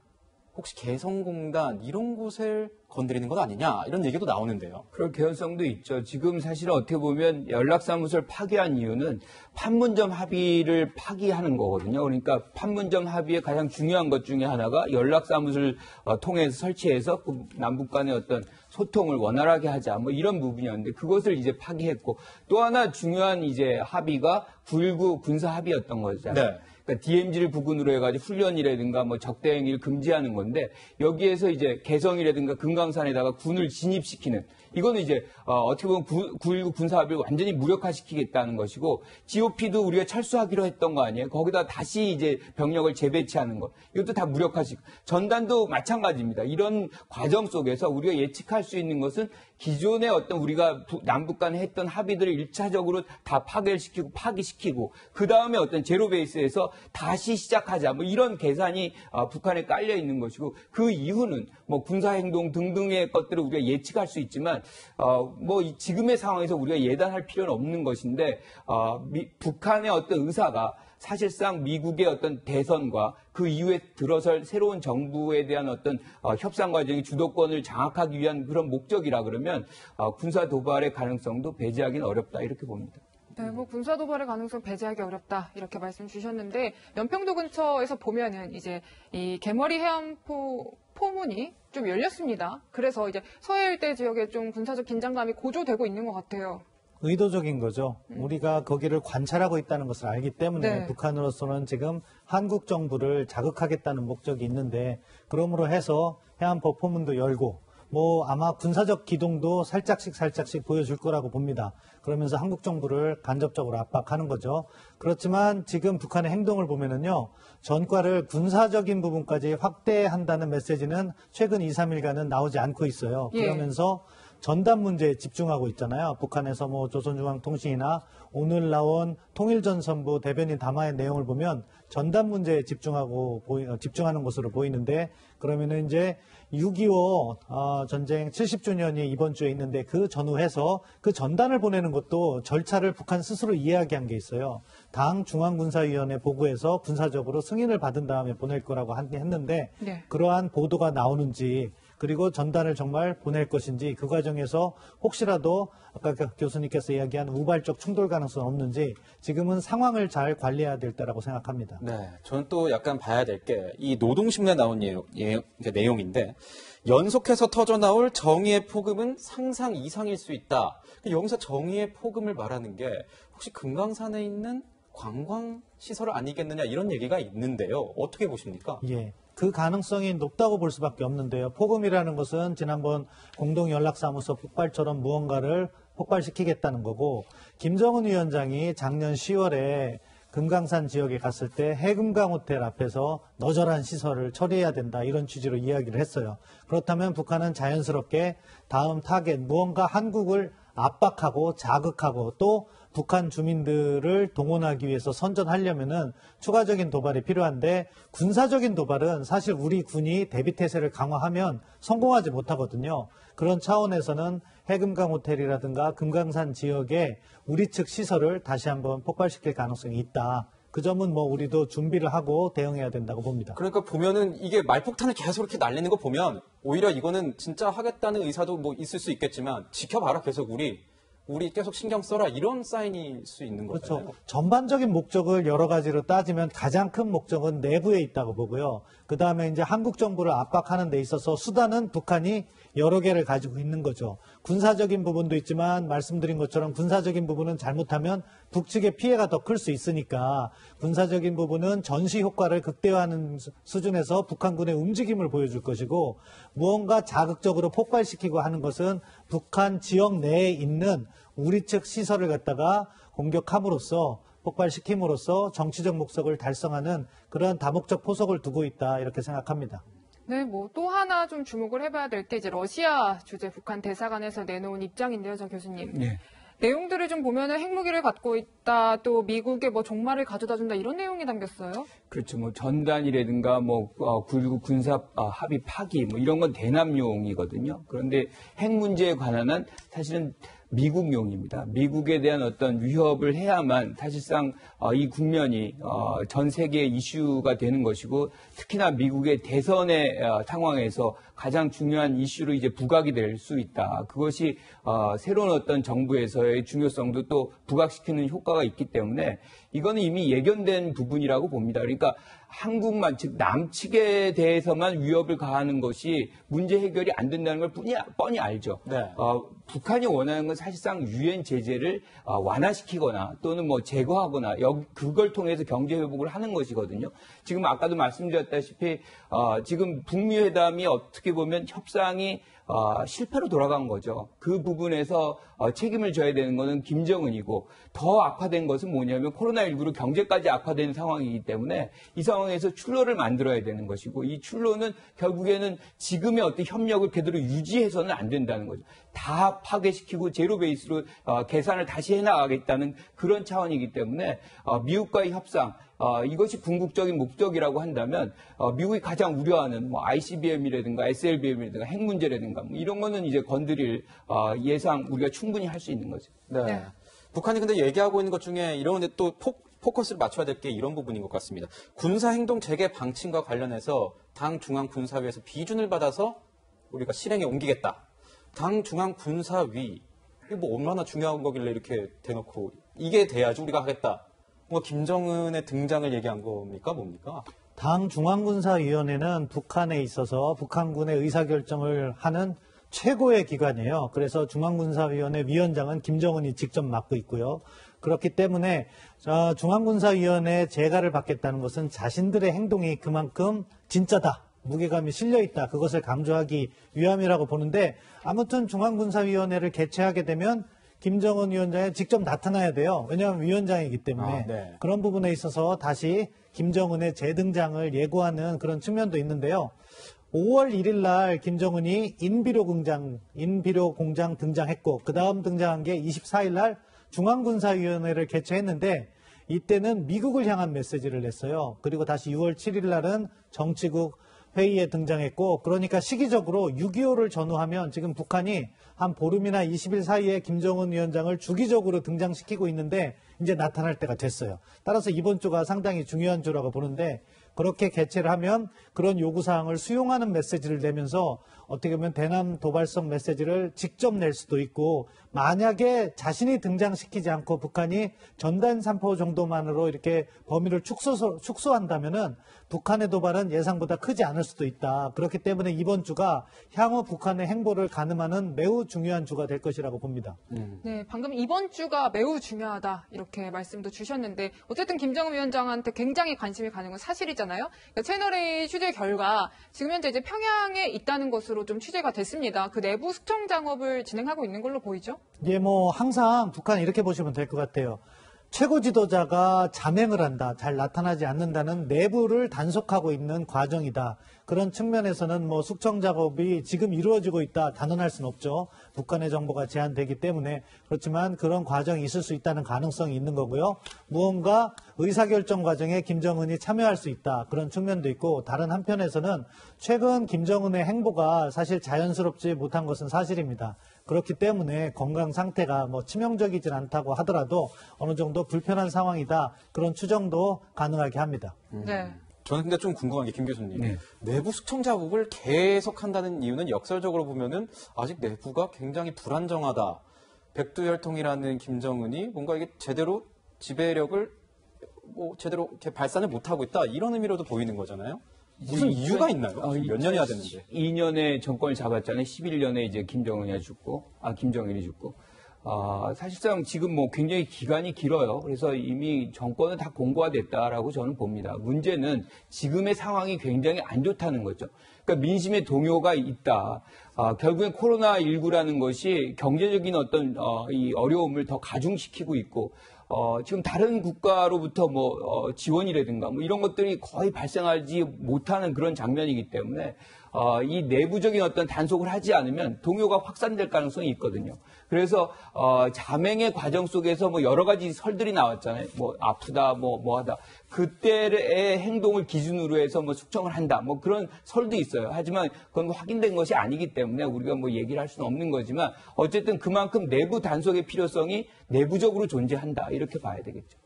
혹시 개성공단 이런 곳을 건드리는 것 아니냐 이런 얘기도 나오는데요.
그럴 개연성도 있죠. 지금 사실 어떻게 보면 연락사무소를 파기한 이유는 판문점 합의를 파기하는 거거든요. 그러니까 판문점 합의의 가장 중요한 것 중에 하나가 연락사무소를 통해서 설치해서 그 남북 간의 어떤 소통을 원활하게 하자 뭐 이런 부분이었는데 그것을 이제 파기했고 또 하나 중요한 이제 합의가 9.19 군사 합의였던 거잖아요.
네.
그러니까 DMZ를 부근으로 해가지고 훈련이라든가 뭐 적대 행위를 금지하는 건데 여기에서 이제 개성이라든가 금강산에다가 군을 진입시키는 이거는 이제 어떻게 보면 9.19 군사합의를 완전히 무력화시키겠다는 것이고 GOP도 우리가 철수하기로 했던 거 아니에요? 거기다 다시 이제 병력을 재배치하는 것. 이것도 다 무력화시키고 전단도 마찬가지입니다. 이런 과정 속에서 우리가 예측할 수 있는 것은 기존의 어떤 우리가 남북 간에 했던 합의들을 1차적으로 다 파괴시키고 파기시키고 그 다음에 어떤 제로 베이스에서 다시 시작하자 뭐 이런 계산이 북한에 깔려 있는 것이고 그 이후는 뭐 군사행동 등등의 것들을 우리가 예측할 수 있지만 뭐 지금의 상황에서 우리가 예단할 필요는 없는 것인데 북한의 어떤 의사가 사실상 미국의 어떤 대선과 그 이후에 들어설 새로운 정부에 대한 어떤 협상 과정의 주도권을 장악하기 위한 그런 목적이라 그러면 군사 도발의 가능성도 배제하기는 어렵다 이렇게 봅니다.
네, 뭐 군사 도발의 가능성 배제하기 어렵다 이렇게 말씀 주셨는데 연평도 근처에서 보면은 이제 이 개머리 해안포 포문이 좀 열렸습니다. 그래서 이제 서해 일대 지역에 좀 군사적 긴장감이 고조되고 있는 것 같아요.
의도적인 거죠. 우리가 거기를 관찰하고 있다는 것을 알기 때문에
네.
북한으로서는 지금 한국 정부를 자극하겠다는 목적이 있는데 그러므로 해서 해안포 포문도 열고 뭐 아마 군사적 기동도 살짝씩 보여줄 거라고 봅니다. 그러면서 한국 정부를 간접적으로 압박하는 거죠. 그렇지만 지금 북한의 행동을 보면은요. 전과를 군사적인 부분까지 확대한다는 메시지는 최근 2, 3일간은 나오지 않고 있어요. 그러면서 전단 문제에 집중하고 있잖아요. 북한에서 뭐 조선중앙통신이나 오늘 나온 통일전선부 대변인 담화의 내용을 보면 전단 문제에 집중하는 것으로 보이는데 그러면은 이제 6.25 전쟁 70주년이 이번 주에 있는데 그 전후해서 그 전단을 보내는 것도 절차를 북한 스스로 이야기한 게 있어요. 당 중앙군사위원회 보고에서 군사적으로 승인을 받은 다음에 보낼 거라고 했는데 그러한 보도가 나오는지 그리고 전단을 정말 보낼 것인지 그 과정에서 혹시라도 아까 교수님께서 이야기한 우발적 충돌 가능성은 없는지 지금은 상황을 잘 관리해야 될 때라고 생각합니다.
네, 저는 또 약간 봐야 될 게 이 노동신문에 나온 내용인데 연속해서 터져나올 정의의 폭음은 상상 이상일 수 있다. 여기서 정의의 폭음을 말하는 게 혹시 금강산에 있는 관광시설 아니겠느냐 이런 얘기가 있는데요. 어떻게 보십니까?
예. 그 가능성이 높다고 볼 수밖에 없는데요. 폭음이라는 것은 지난번 공동연락사무소 폭발처럼 무언가를 폭발시키겠다는 거고 김정은 위원장이 작년 10월에 금강산 지역에 갔을 때 해금강 호텔 앞에서 너절한 시설을 처리해야 된다 이런 취지로 이야기를 했어요. 그렇다면 북한은 자연스럽게 다음 타겟 무언가 한국을 압박하고 자극하고 또 북한 주민들을 동원하기 위해서 선전하려면은 추가적인 도발이 필요한데 군사적인 도발은 사실 우리 군이 대비태세를 강화하면 성공하지 못하거든요. 그런 차원에서는 해금강 호텔이라든가 금강산 지역에 우리 측 시설을 다시 한번 폭발시킬 가능성이 있다. 그 점은 뭐 우리도 준비를 하고 대응해야 된다고 봅니다.
그러니까 보면은 이게 말폭탄을 계속 이렇게 날리는 거 보면 오히려 이거는 진짜 하겠다는 의사도 뭐 있을 수 있겠지만 지켜봐라 계속 우리 계속 신경 써라 이런 사인일 수 있는 거죠.
그렇죠. 전반적인 목적을 여러 가지로 따지면 가장 큰 목적은 내부에 있다고 보고요. 그다음에 이제 한국 정부를 압박하는 데 있어서 수단은 북한이 여러 개를 가지고 있는 거죠. 군사적인 부분도 있지만 말씀드린 것처럼 군사적인 부분은 잘못하면 북측의 피해가 더 클 수 있으니까 군사적인 부분은 전시 효과를 극대화하는 수준에서 북한군의 움직임을 보여줄 것이고 무언가 자극적으로 폭발시키고 하는 것은 북한 지역 내에 있는 우리 측 시설을 갖다가 공격함으로써 폭발시킴으로써 정치적 목적을 달성하는 그런 다목적 포석을 두고 있다 이렇게 생각합니다.
네, 뭐 또 하나 좀 주목을 해봐야 될 게 이제 러시아 주재 북한 대사관에서 내놓은 입장인데요, 저 교수님.
네.
내용들을 좀 보면은 핵무기를 갖고 있다, 또 미국에 뭐 종말을 가져다 준다 이런 내용이 담겼어요.
그렇죠. 뭐 전단이라든가 뭐 9.19 군사 합의 파기 뭐 이런 건 대남용이거든요. 그런데 핵 문제에 관한 한 사실은 미국용입니다. 미국에 대한 어떤 위협을 해야만 사실상 이 국면이 전 세계의 이슈가 되는 것이고 특히나 미국의 대선의 상황에서 가장 중요한 이슈로 이제 부각이 될 수 있다. 그것이 새로운 어떤 정부에서의 중요성도 또 부각시키는 효과가 있기 때문에 이거는 이미 예견된 부분이라고 봅니다. 그러니까 한국만, 즉 남측에 대해서만 위협을 가하는 것이 문제 해결이 안 된다는 걸 뻔히 알죠.
네.
북한이 원하는 건 사실상 유엔 제재를 완화시키거나 또는 뭐 제거하거나 그걸 통해서 경제 회복을 하는 것이거든요. 지금 아까도 말씀드렸다시피 지금 북미 회담이 어떻게 보면 협상이 실패로 돌아간 거죠. 그 부분에서 책임을 져야 되는 것은 김정은이고 더 악화된 것은 뭐냐면 코로나19로 경제까지 악화된 상황이기 때문에 이 상황에서 출로를 만들어야 되는 것이고 이 출로는 결국에는 지금의 어떤 협력을 그대로 유지해서는 안 된다는 거죠. 다 파괴시키고 제로 베이스로 계산을 다시 해나가겠다는 그런 차원이기 때문에 미국과의 협상 이것이 궁극적인 목적이라고 한다면 미국이 가장 우려하는 뭐 ICBM이라든가 SLBM이라든가 핵 문제라든가 뭐 이런 거는 이제 건드릴 예상 우리가 충분히 할 수 있는 거죠.
네.
네.
북한이 근데 얘기하고 있는 것 중에 이런데 또 포커스를 맞춰야 될 게 이런 부분인 것 같습니다. 군사행동 재개 방침과 관련해서 당 중앙군사위에서 비준을 받아서 우리가 실행에 옮기겠다. 당 중앙군사위 이게 뭐 얼마나 중요한 거길래 이렇게 대놓고 이게 돼야지 우리가 하겠다. 뭔가 김정은의 등장을 얘기한 겁니까? 뭡니까?
당 중앙군사위원회는 북한에 있어서 북한군의 의사결정을 하는 최고의 기관이에요. 그래서 중앙군사위원회 위원장은 김정은이 직접 맡고 있고요. 그렇기 때문에 중앙군사위원회 재가를 받겠다는 것은 자신들의 행동이 그만큼 진짜다. 무게감이 실려있다. 그것을 강조하기 위함이라고 보는데 아무튼 중앙군사위원회를 개최하게 되면 김정은 위원장이 직접 나타나야 돼요. 왜냐하면 위원장이기 때문에
네.
그런 부분에 있어서 다시 김정은의 재등장을 예고하는 그런 측면도 있는데요. 5월 1일 날 김정은이 인비료 공장 등장했고 그 다음 등장한 게 24일 날 중앙군사위원회를 개최했는데 이때는 미국을 향한 메시지를 냈어요. 그리고 다시 6월 7일 날은 정치국 회의에 등장했고 그러니까 시기적으로 6.25를 전후하면 지금 북한이 한 보름이나 20일 사이에 김정은 위원장을 주기적으로 등장시키고 있는데 이제 나타날 때가 됐어요. 따라서 이번 주가 상당히 중요한 주라고 보는데 그렇게 개최를 하면 그런 요구사항을 수용하는 메시지를 내면서 어떻게 보면 대남 도발성 메시지를 직접 낼 수도 있고 만약에 자신이 등장시키지 않고 북한이 전단 산포 정도만으로 이렇게 범위를 축소한다면은 북한의 도발은 예상보다 크지 않을 수도 있다. 그렇기 때문에 이번 주가 향후 북한의 행보를 가늠하는 매우 중요한 주가 될 것이라고 봅니다.
네, 방금 이번 주가 매우 중요하다 이렇게 말씀도 주셨는데 어쨌든 김정은 위원장한테 굉장히 관심이 가는 건 사실이잖아요. 그러니까 채널A 취재 결과 지금 현재 이제 평양에 있다는 것으로 좀 취재가 됐습니다. 그 내부 수청 작업을 진행하고 있는 걸로 보이죠?
예, 뭐 항상 북한 이렇게 보시면 될 것 같아요. 최고 지도자가 잠행을 한다, 잘 나타나지 않는다는 내부를 단속하고 있는 과정이다. 그런 측면에서는 뭐 숙청 작업이 지금 이루어지고 있다 단언할 수는 없죠. 북한의 정보가 제한되기 때문에. 그렇지만 그런 과정이 있을 수 있다는 가능성이 있는 거고요. 무언가 의사결정 과정에 김정은이 참여할 수 있다. 그런 측면도 있고 다른 한편에서는 최근 김정은의 행보가 사실 자연스럽지 못한 것은 사실입니다. 그렇기 때문에 건강 상태가 뭐 치명적이진 않다고 하더라도 어느 정도 불편한 상황이다. 그런 추정도 가능하게 합니다.
네.
저는 근데 좀 궁금한 게 김 교수님.
네.
내부 수청 작업을 계속한다는 이유는 역설적으로 보면은 아직 내부가 굉장히 불안정하다. 백두혈통이라는 김정은이 뭔가 이게 제대로 지배력을 뭐 제대로 이렇게 발산을 못하고 있다. 이런 의미로도 보이는 거잖아요. 무슨 이유가 있나요? 몇 년이나 됐는데.
2년에 정권을 잡았잖아요. 11년에 이제 김정일이 죽고. 사실상 지금 뭐 굉장히 기간이 길어요. 그래서 이미 정권은 다 공고화됐다라고 저는 봅니다. 문제는 지금의 상황이 굉장히 안 좋다는 거죠. 그러니까 민심의 동요가 있다. 결국엔 코로나19라는 것이 경제적인 어떤 이 어려움을 더 가중시키고 있고 지금 다른 국가로부터 지원이라든가 이런 것들이 거의 발생하지 못하는 그런 장면이기 때문에 이 내부적인 어떤 단속을 하지 않으면 동요가 확산될 가능성이 있거든요. 그래서 자맹의 과정 속에서 여러 가지 설들이 나왔잖아요. 아프다, 뭐하다. 그때의 행동을 기준으로 해서 숙청을 한다. 그런 설도 있어요. 하지만 그건 확인된 것이 아니기 때문에 우리가 얘기를 할 수는 없는 거지만 어쨌든 그만큼 내부 단속의 필요성이 내부적으로 존재한다. 이렇게 봐야 되겠죠.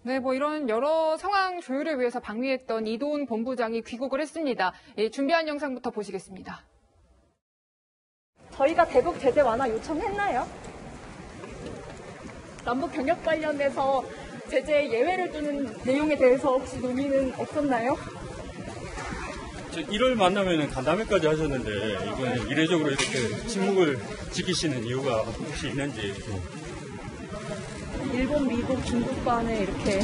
네, 이런 여러 상황 조율을 위해서 방미했던 이도훈 본부장이 귀국을 했습니다. 준비한 영상부터 보시겠습니다.
저희가 대북 제재 완화 요청했나요? 남북 경협 관련해서 제재 예외를 두는 내용에 대해서 혹시 논의는 없었나요?
1월 만나면 간담회까지 하셨는데 이번에 이례적으로 이렇게 침묵을 지키시는 이유가 혹시 있는지.
일본, 미국, 중국 간에 이렇게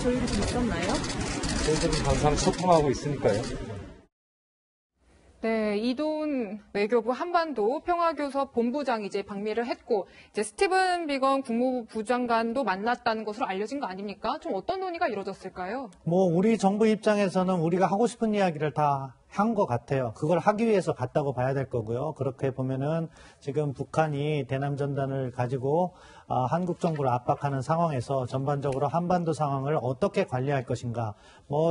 조율이 좀 있었나요?
저희들은 항상 소통하고 있으니까요.
네, 이돈 외교부 한반도 평화교섭 본부장이 이제 방미를 했고, 이제 스티븐 비건 국무부 부장관도 만났다는 것으로 알려진 거 아닙니까? 좀 어떤 논의가 이루어졌을까요?
우리 정부 입장에서는 우리가 하고 싶은 이야기를 다 한 것 같아요. 그걸 하기 위해서 갔다고 봐야 될 거고요. 그렇게 보면은 지금 북한이 대남 전단을 가지고 한국 정부를 압박하는 상황에서 전반적으로 한반도 상황을 어떻게 관리할 것인가.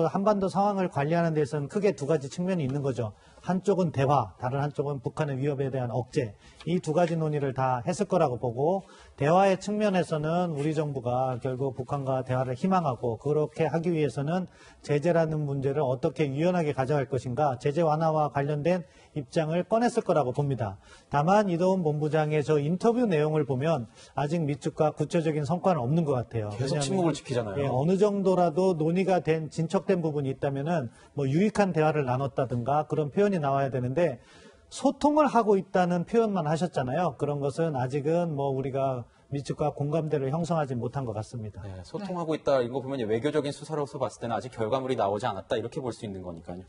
한반도 상황을 관리하는 데서는 크게 두 가지 측면이 있는 거죠. 한쪽은 대화, 다른 한쪽은 북한의 위협에 대한 억제. 이 두 가지 논의를 다 했을 거라고 보고, 대화의 측면에서는 우리 정부가 결국 북한과 대화를 희망하고, 그렇게 하기 위해서는 제재라는 문제를 어떻게 유연하게 가져갈 것인가, 제재 완화와 관련된 입장을 꺼냈을 거라고 봅니다. 다만 이도훈 본부장의 저 인터뷰 내용을 보면 아직 미측과 구체적인 성과는 없는 것 같아요.
계속 침묵을 지키잖아요.
예, 어느 정도라도 논의가 된 진척된 부분이 있다면은 유익한 대화를 나눴다든가 그런 표현이 나와야 되는데, 소통을 하고 있다는 표현만 하셨잖아요. 그런 것은 아직은 우리가 미측과 공감대를 형성하지 못한 것 같습니다.
네, 소통하고 있다 이거 보면 외교적인 수사로서 봤을 때는 아직 결과물이 나오지 않았다 이렇게 볼 수 있는 거니까요.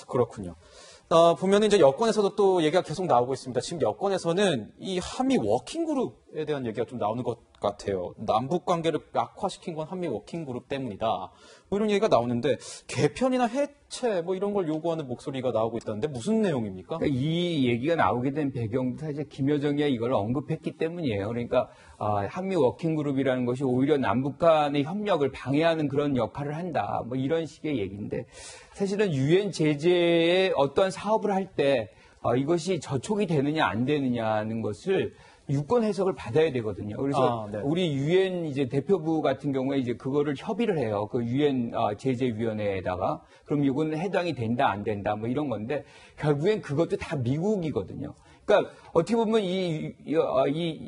그렇군요. 보면 이제 여권에서도 또 얘기가 계속 나오고 있습니다. 지금 여권에서는 이 한미 워킹그룹에 대한 얘기가 좀 나오는 것 같아요. 남북 관계를 악화시킨 건 한미 워킹그룹 때문이다. 이런 얘기가 나오는데 개편이나 해체 이런 걸 요구하는 목소리가 나오고 있다는데 무슨 내용입니까?
그러니까 이 얘기가 나오게 된 배경도 사실 김여정이 이걸 언급했기 때문이에요. 그러니까 한미 워킹그룹이라는 것이 오히려 남북 간의 협력을 방해하는 그런 역할을 한다. 이런 식의 얘기인데, 사실은 유엔 제재의 어떤 사업을 할 때 이것이 저촉이 되느냐 안 되느냐는 것을 유권 해석을 받아야 되거든요. 그래서
네.
우리 유엔 이제 대표부 같은 경우에 이제 그거를 협의를 해요. 그 유엔 제재위원회에다가. 그럼 이거는 해당이 된다 안 된다 이런 건데, 결국엔 그것도 다 미국이거든요. 그러니까 어떻게 보면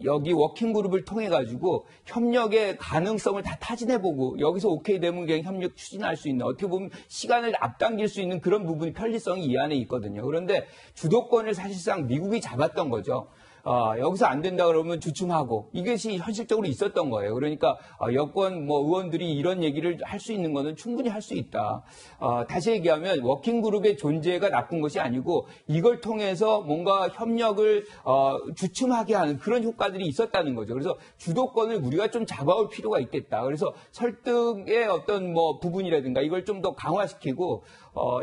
여기 워킹그룹을 통해 가지고 협력의 가능성을 다 타진해보고 여기서 오케이 되면 그냥 협력 추진할 수 있는, 어떻게 보면 시간을 앞당길 수 있는 그런 부분이 편리성이 이 안에 있거든요. 그런데 주도권을 사실상 미국이 잡았던 거죠. 여기서 안 된다 그러면 주춤하고, 이것이 현실적으로 있었던 거예요. 그러니까 여권 의원들이 이런 얘기를 할 수 있는 거는 충분히 할 수 있다. 다시 얘기하면 워킹그룹의 존재가 나쁜 것이 아니고 이걸 통해서 뭔가 협력을 주춤하게 하는 그런 효과들이 있었다는 거죠. 그래서 주도권을 우리가 좀 잡아올 필요가 있겠다. 그래서 설득의 어떤 부분이라든가 이걸 좀 더 강화시키고,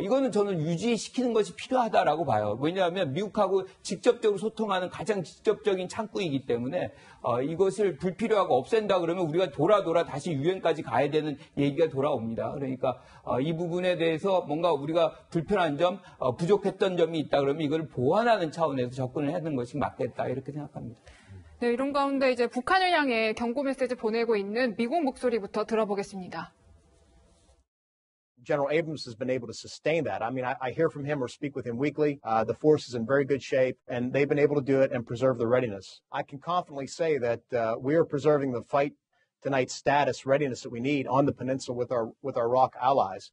이거는 저는 유지시키는 것이 필요하다라고 봐요. 왜냐하면 미국하고 직접적으로 소통하는 가장 직접적인 창구이기 때문에 이것을 불필요하고 없앤다 그러면 우리가 돌아 다시 유엔까지 가야 되는 얘기가 돌아옵니다. 그러니까 이 부분에 대해서 뭔가 우리가 불편한 점, 부족했던 점이 있다 그러면 이걸 보완하는 차원에서 접근을 하는 것이 맞겠다 이렇게 생각합니다.
네, 이런 가운데 이제 북한을 향해 경고 메시지 보내고 있는 미국 목소리부터 들어보겠습니다.
General Abrams has been able to sustain that. I mean, I hear from him or speak with him weekly. The force is in very good shape, and they've been able to do it and preserve the readiness. I can confidently say that we are preserving the fight tonight's status readiness that we need on the peninsula with our ROC allies.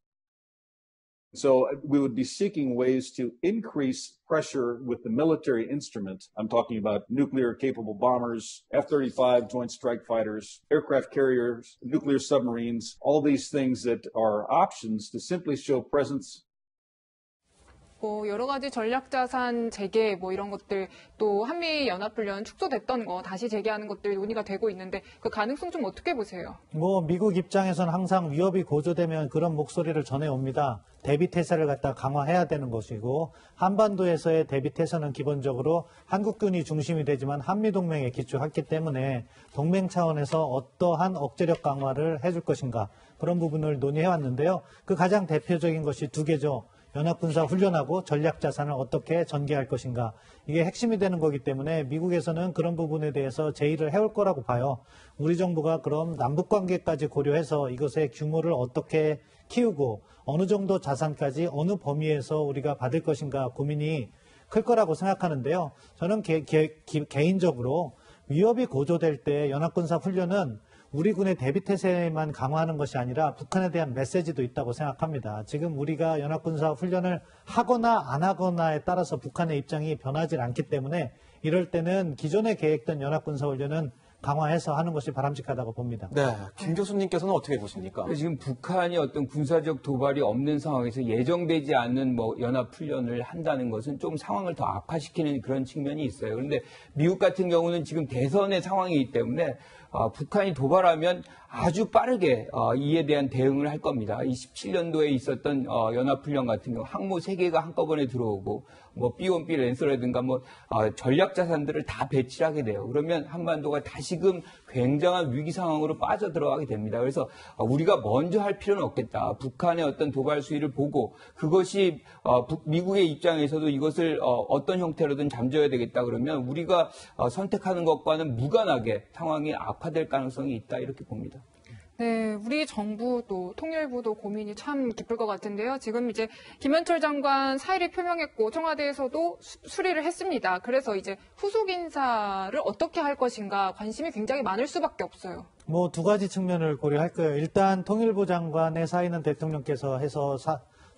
So we would be seeking ways to increase pressure with the military instrument. I'm talking about nuclear-capable bombers, F-35 Joint Strike Fighters, aircraft carriers, nuclear submarines, all these things that are options to simply show presence.
여러 가지 전략자산 재개 이런 것들, 또 한미 연합훈련 축소됐던 거 다시 재개하는 것들 논의가 되고 있는데 그 가능성 좀 어떻게 보세요?
미국 입장에서는 항상 위협이 고조되면 그런 목소리를 전해옵니다. 대비태세를 갖다 강화해야 되는 것이고, 한반도에서의 대비태세는 기본적으로 한국군이 중심이 되지만 한미동맹에 기초했기 때문에 동맹 차원에서 어떠한 억제력 강화를 해줄 것인가, 그런 부분을 논의해왔는데요. 그 가장 대표적인 것이 두 개죠. 연합군사 훈련하고 전략자산을 어떻게 전개할 것인가. 이게 핵심이 되는 거기 때문에 미국에서는 그런 부분에 대해서 제의를 해올 거라고 봐요. 우리 정부가 그럼 남북관계까지 고려해서 이것의 규모를 어떻게 키우고 어느 정도 자산까지 어느 범위에서 우리가 받을 것인가 고민이 클 거라고 생각하는데요. 저는 개인적으로 위협이 고조될 때 연합군사 훈련은 우리 군의 대비태세만 강화하는 것이 아니라 북한에 대한 메시지도 있다고 생각합니다. 지금 우리가 연합군사 훈련을 하거나 안 하거나에 따라서 북한의 입장이 변하지 않기 때문에 이럴 때는 기존에 계획된 연합군사 훈련은 강화해서 하는 것이 바람직하다고 봅니다.
네, 김 교수님께서는 어떻게 보십니까?
지금 북한이 어떤 군사적 도발이 없는 상황에서 예정되지 않는 뭐 연합훈련을 한다는 것은 좀 상황을 더 악화시키는 그런 측면이 있어요. 그런데 미국 같은 경우는 지금 대선의 상황이기 때문에 북한이 도발하면 아주 빠르게 이에 대한 대응을 할 겁니다. 27년도에 있었던 연합훈련 같은 경우 항모 3개가 한꺼번에 들어오고 뭐 B1B 랜서라든가 뭐 전략 자산들을 다 배치를 하게 돼요. 그러면 한반도가 다시금 굉장한 위기 상황으로 빠져들어가게 됩니다. 그래서 우리가 먼저 할 필요는 없겠다. 북한의 어떤 도발 수위를 보고 그것이 미국의 입장에서도 이것을 어떤 형태로든 잠재워야 되겠다 그러면 우리가 선택하는 것과는 무관하게 상황이 악화될 가능성이 있다 이렇게 봅니다.
네, 우리 정부 또 통일부도 고민이 참 깊을 것 같은데요. 지금 이제 김현철 장관 사의를 표명했고 청와대에서도 수리를 했습니다. 그래서 이제 후속 인사를 어떻게 할 것인가 관심이 굉장히 많을 수밖에 없어요.
뭐 두 가지 측면을 고려할 거예요. 일단 통일부 장관의 사의는 대통령께서 해서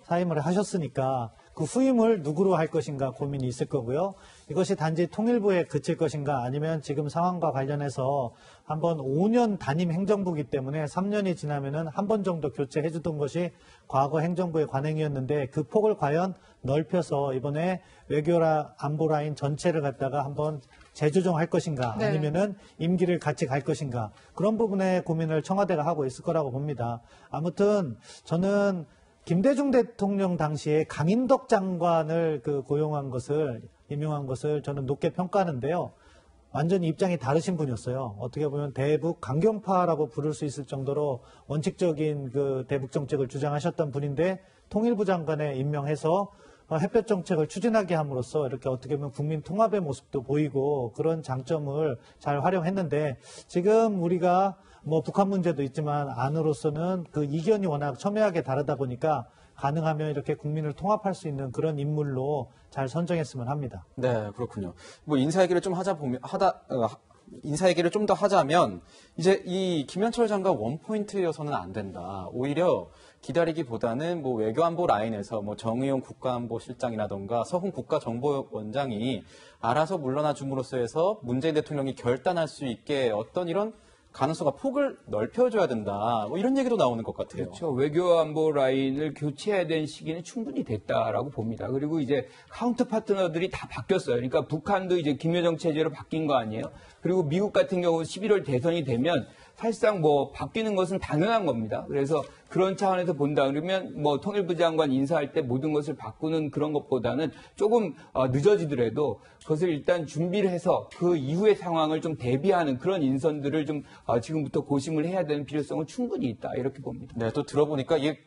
사임을 하셨으니까 그 후임을 누구로 할 것인가 고민이 있을 거고요. 이것이 단지 통일부에 그칠 것인가 아니면 지금 상황과 관련해서 한번 5년 단임 행정부이기 때문에 3년이 지나면은 한 번 정도 교체해 주던 것이 과거 행정부의 관행이었는데 그 폭을 과연 넓혀서 이번에 외교라 안보 라인 전체를 갖다가 한번 재조정할 것인가
네.
아니면은 임기를 같이 갈 것인가 그런 부분의 고민을 청와대가 하고 있을 거라고 봅니다. 아무튼 저는 김대중 대통령 당시에 강인덕 장관을 임명한 것을 저는 높게 평가하는데요. 완전히 입장이 다르신 분이었어요. 어떻게 보면 대북 강경파라고 부를 수 있을 정도로 원칙적인 그 대북 정책을 주장하셨던 분인데 통일부 장관에 임명해서 햇볕 정책을 추진하게 함으로써 이렇게 어떻게 보면 국민 통합의 모습도 보이고 그런 장점을 잘 활용했는데 지금 우리가 뭐 북한 문제도 있지만 안으로서는 그 이견이 워낙 첨예하게 다르다 보니까 가능하면 이렇게 국민을 통합할 수 있는 그런 인물로 잘 선정했으면 합니다.
네, 그렇군요. 뭐 인사 얘기를 좀 인사 얘기를 좀 더 하자면 이제 이 김현철 장관 원포인트여서는 안 된다. 오히려 기다리기보다는 뭐 외교안보 라인에서 뭐 정의용 국가안보실장이라던가 서훈 국가정보원장이 알아서 물러나 줌으로써 해서 문재인 대통령이 결단할 수 있게 어떤 이런 가능성과 폭을 넓혀줘야 된다. 뭐 이런 얘기도 나오는 것 같아요.
그렇죠. 외교안보 라인을 교체해야 되는 시기는 충분히 됐다라고 봅니다. 그리고 이제 카운터 파트너들이 다 바뀌었어요. 그러니까 북한도 이제 김여정 체제로 바뀐 거 아니에요. 그리고 미국 같은 경우 11월 대선이 되면 사실상 뭐 바뀌는 것은 당연한 겁니다. 그래서 그런 차원에서 본다 그러면 뭐 통일부 장관 인사할 때 모든 것을 바꾸는 그런 것보다는 조금 늦어지더라도 그것을 일단 준비를 해서 그 이후의 상황을 좀 대비하는 그런 인선들을 좀 지금부터 고심을 해야 되는 필요성은 충분히 있다 이렇게 봅니다.
네, 또 들어보니까 이게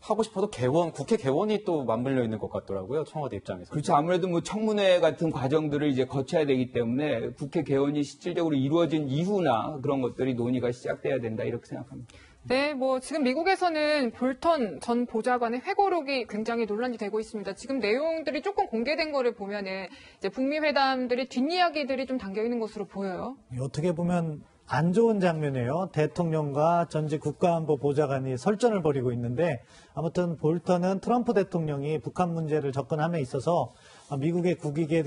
하고 싶어도 국회 개원이 또 맞물려 있는 것 같더라고요. 청와대 입장에서.
그렇죠. 아무래도 뭐 청문회 같은 과정들을 이제 거쳐야 되기 때문에 국회 개원이 실질적으로 이루어진 이후나 그런 것들이 논의가 시작돼야 된다 이렇게 생각합니다.
네, 뭐 지금 미국에서는 볼턴 전 보좌관의 회고록이 굉장히 논란이 되고 있습니다. 지금 내용들이 조금 공개된 거를 보면은 이제 북미 회담들의 뒷이야기들이 좀 담겨 있는 것으로 보여요.
어떻게 보면 안 좋은 장면이에요. 대통령과 전직 국가안보 보좌관이 설전을 벌이고 있는데 아무튼 볼턴은 트럼프 대통령이 북한 문제를 접근함에 있어서 미국의 국익에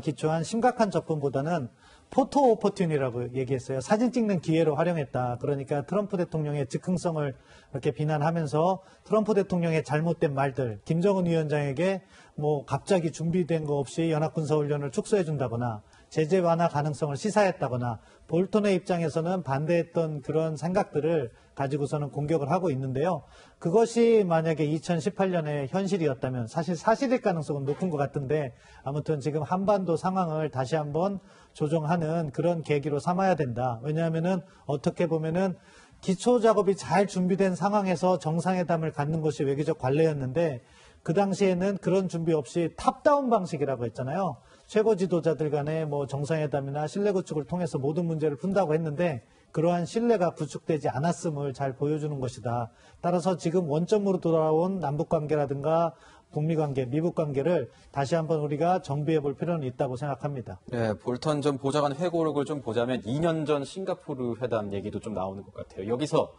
기초한 심각한 접근보다는 포토 오퍼튠이라고 얘기했어요. 사진 찍는 기회로 활용했다. 그러니까 트럼프 대통령의 즉흥성을 이렇게 비난하면서 트럼프 대통령의 잘못된 말들, 김정은 위원장에게 뭐 갑자기 준비된 거 없이 연합군사훈련을 축소해준다거나 제재 완화 가능성을 시사했다거나 볼턴의 입장에서는 반대했던 그런 생각들을 가지고서는 공격을 하고 있는데요. 그것이 만약에 2018년에 현실이었다면 사실일 가능성은 높은 것 같은데 아무튼 지금 한반도 상황을 다시 한번 조정하는 그런 계기로 삼아야 된다. 왜냐하면은 어떻게 보면은 기초 작업이 잘 준비된 상황에서 정상회담을 갖는 것이 외교적 관례였는데 그 당시에는 그런 준비 없이 탑다운 방식이라고 했잖아요. 최고 지도자들 간의 뭐 정상회담이나 신뢰 구축을 통해서 모든 문제를 푼다고 했는데 그러한 신뢰가 구축되지 않았음을 잘 보여주는 것이다. 따라서 지금 원점으로 돌아온 남북관계라든가 북미관계, 미북관계를 다시 한번 우리가 정비해 볼 필요는 있다고 생각합니다.
네, 볼턴 전 보좌관 회고록을 좀 보자면 2년 전 싱가포르 회담 얘기도 좀 나오는 것 같아요. 여기서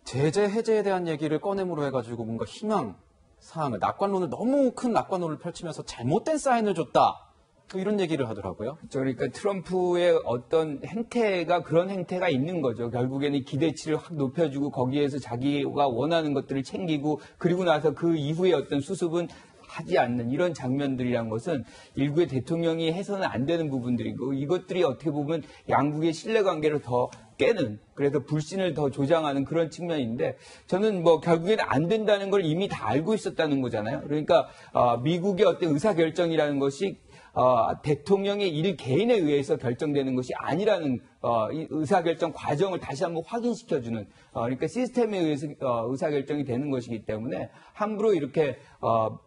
제재 해제에 대한 얘기를 꺼내므로 해가지고 뭔가 희망 사항을 너무 큰 낙관론을 펼치면서 잘못된 사인을 줬다. 또 이런 얘기를 하더라고요.
그러니까 트럼프의 어떤 행태가 그런 행태가 있는 거죠. 결국에는 기대치를 확 높여주고 거기에서 자기가 원하는 것들을 챙기고 그리고 나서 그 이후에 어떤 수습은 하지 않는 이런 장면들이란 것은 일국의 대통령이 해서는 안 되는 부분들이고 이것들이 어떻게 보면 양국의 신뢰관계를 더 깨는 그래서 불신을 더 조장하는 그런 측면인데 저는 뭐 결국에는 안 된다는 걸 이미 다 알고 있었다는 거잖아요. 그러니까 미국의 어떤 의사결정이라는 것이 대통령의 일 개인에 의해서 결정되는 것이 아니라는 이 의사결정 과정을 다시 한번 확인시켜주는 그러니까 시스템에 의해서 의사결정이 되는 것이기 때문에 함부로 이렇게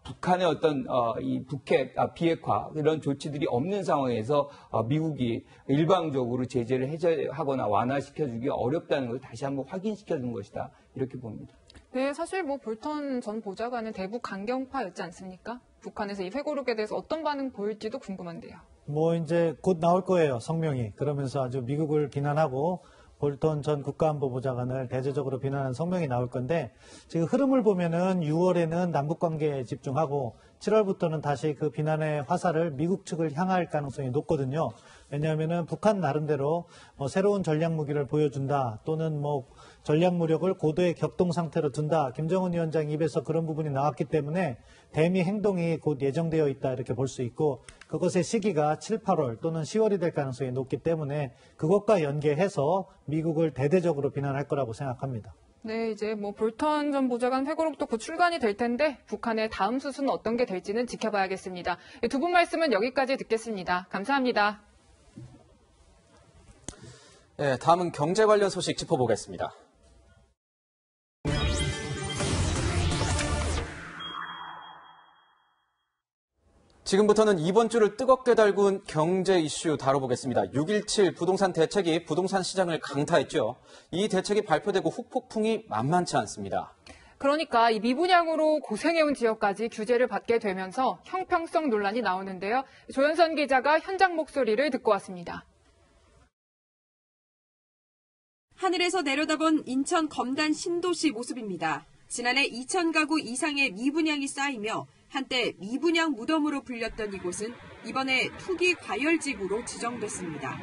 북한의 어떤 이 북핵 비핵화 이런 조치들이 없는 상황에서 미국이 일방적으로 제재를 해제하거나 완화시켜주기 어렵다는 것을 다시 한번 확인시켜준 것이다 이렇게 봅니다.
네, 사실 뭐 볼턴 전 보좌관은 대북 강경파였지 않습니까? 북한에서 이 회고록에 대해서 어떤 반응 보일지도 궁금한데요.
뭐 이제 곧 나올 거예요, 성명이. 그러면서 아주 미국을 비난하고 볼턴 전 국가안보보좌관을 대대적으로 비난하는 성명이 나올 건데 지금 흐름을 보면은 6월에는 남북 관계에 집중하고 7월부터는 다시 그 비난의 화살을 미국 측을 향할 가능성이 높거든요. 왜냐하면은 북한 나름대로 새로운 전략 무기를 보여준다 또는 뭐 전략 무력을 고도의 격동 상태로 둔다. 김정은 위원장 입에서 그런 부분이 나왔기 때문에 대미 행동이 곧 예정되어 있다 이렇게 볼 수 있고 그것의 시기가 7, 8월 또는 10월이 될 가능성이 높기 때문에 그것과 연계해서 미국을 대대적으로 비난할 거라고 생각합니다.
네, 이제 뭐 볼턴 전 보좌관 회고록도 곧 출간이 될 텐데 북한의 다음 수순은 어떤 게 될지는 지켜봐야겠습니다. 두 분 말씀은 여기까지 듣겠습니다. 감사합니다.
네, 다음은 경제 관련 소식 짚어보겠습니다. 지금부터는 이번 주를 뜨겁게 달군 경제 이슈 다뤄보겠습니다. 6.17 부동산 대책이 부동산 시장을 강타했죠. 이 대책이 발표되고 후폭풍이 만만치 않습니다.
그러니까 이 미분양으로 고생해온 지역까지 규제를 받게 되면서 형평성 논란이 나오는데요. 조현선 기자가 현장 목소리를 듣고 왔습니다.
하늘에서 내려다본 인천 검단 신도시 모습입니다. 지난해 2,000가구 이상의 미분양이 쌓이며 한때 미분양 무덤으로 불렸던 이곳은 이번에 투기 과열지구로 지정됐습니다.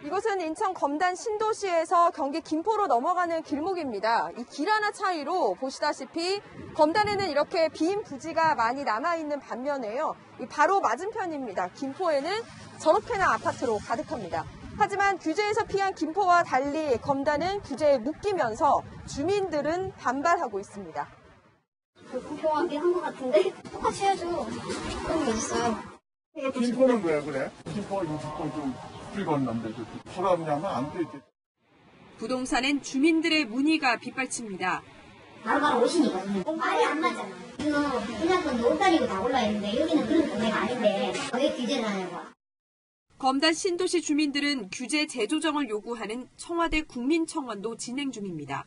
이곳은 인천 검단 신도시에서 경기 김포로 넘어가는 길목입니다. 이 길 하나 차이로 보시다시피 검단에는 이렇게 빈 부지가 많이 남아있는 반면에요. 바로 맞은편입니다. 김포에는 저렇게나 아파트로 가득합니다. 하지만 규제에서 피한 김포와 달리 검단은 규제에 묶이면서 주민들은 반발하고 있습니다.
공평하게 한 것 같은데 똑같이 해야죠. 그런 게 있어요.
김포는 왜 그래? 김포 인수권 좀 불건넌데 불합리하면 안 되지.
부동산엔 주민들의 문의가 빗발칩니다.
바로바로 오시니거든요. 말이 안 맞잖아. 이거 분양권이 5달이고 다 올라 있는데 여기는 그런 동네가 아닌데 왜 규제를 하냐고.
검단 신도시 주민들은 규제 재조정을 요구하는 청와대 국민청원도 진행 중입니다.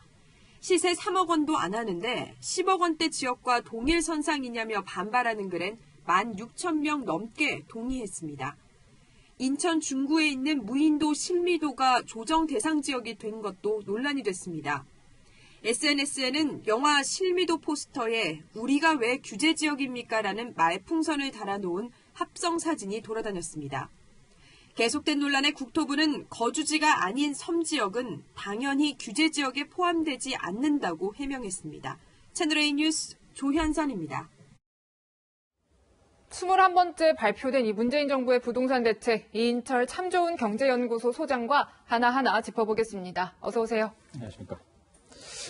시세 3억 원도 안 하는데 10억 원대 지역과 동일 선상이냐며 반발하는 글엔 16,000명 넘게 동의했습니다. 인천 중구에 있는 무인도 실미도가 조정 대상 지역이 된 것도 논란이 됐습니다. SNS에는 영화 실미도 포스터에 우리가 왜 규제 지역입니까? 라는 말풍선을 달아놓은 합성 사진이 돌아다녔습니다. 계속된 논란에 국토부는 거주지가 아닌 섬 지역은 당연히 규제 지역에 포함되지 않는다고 해명했습니다. 채널A 뉴스 조현선입니다.
21번째 발표된 이 문재인 정부의 부동산 대책, 이인철 참 좋은 경제연구소 소장과 하나하나 짚어보겠습니다. 어서 오세요.
안녕하십니까.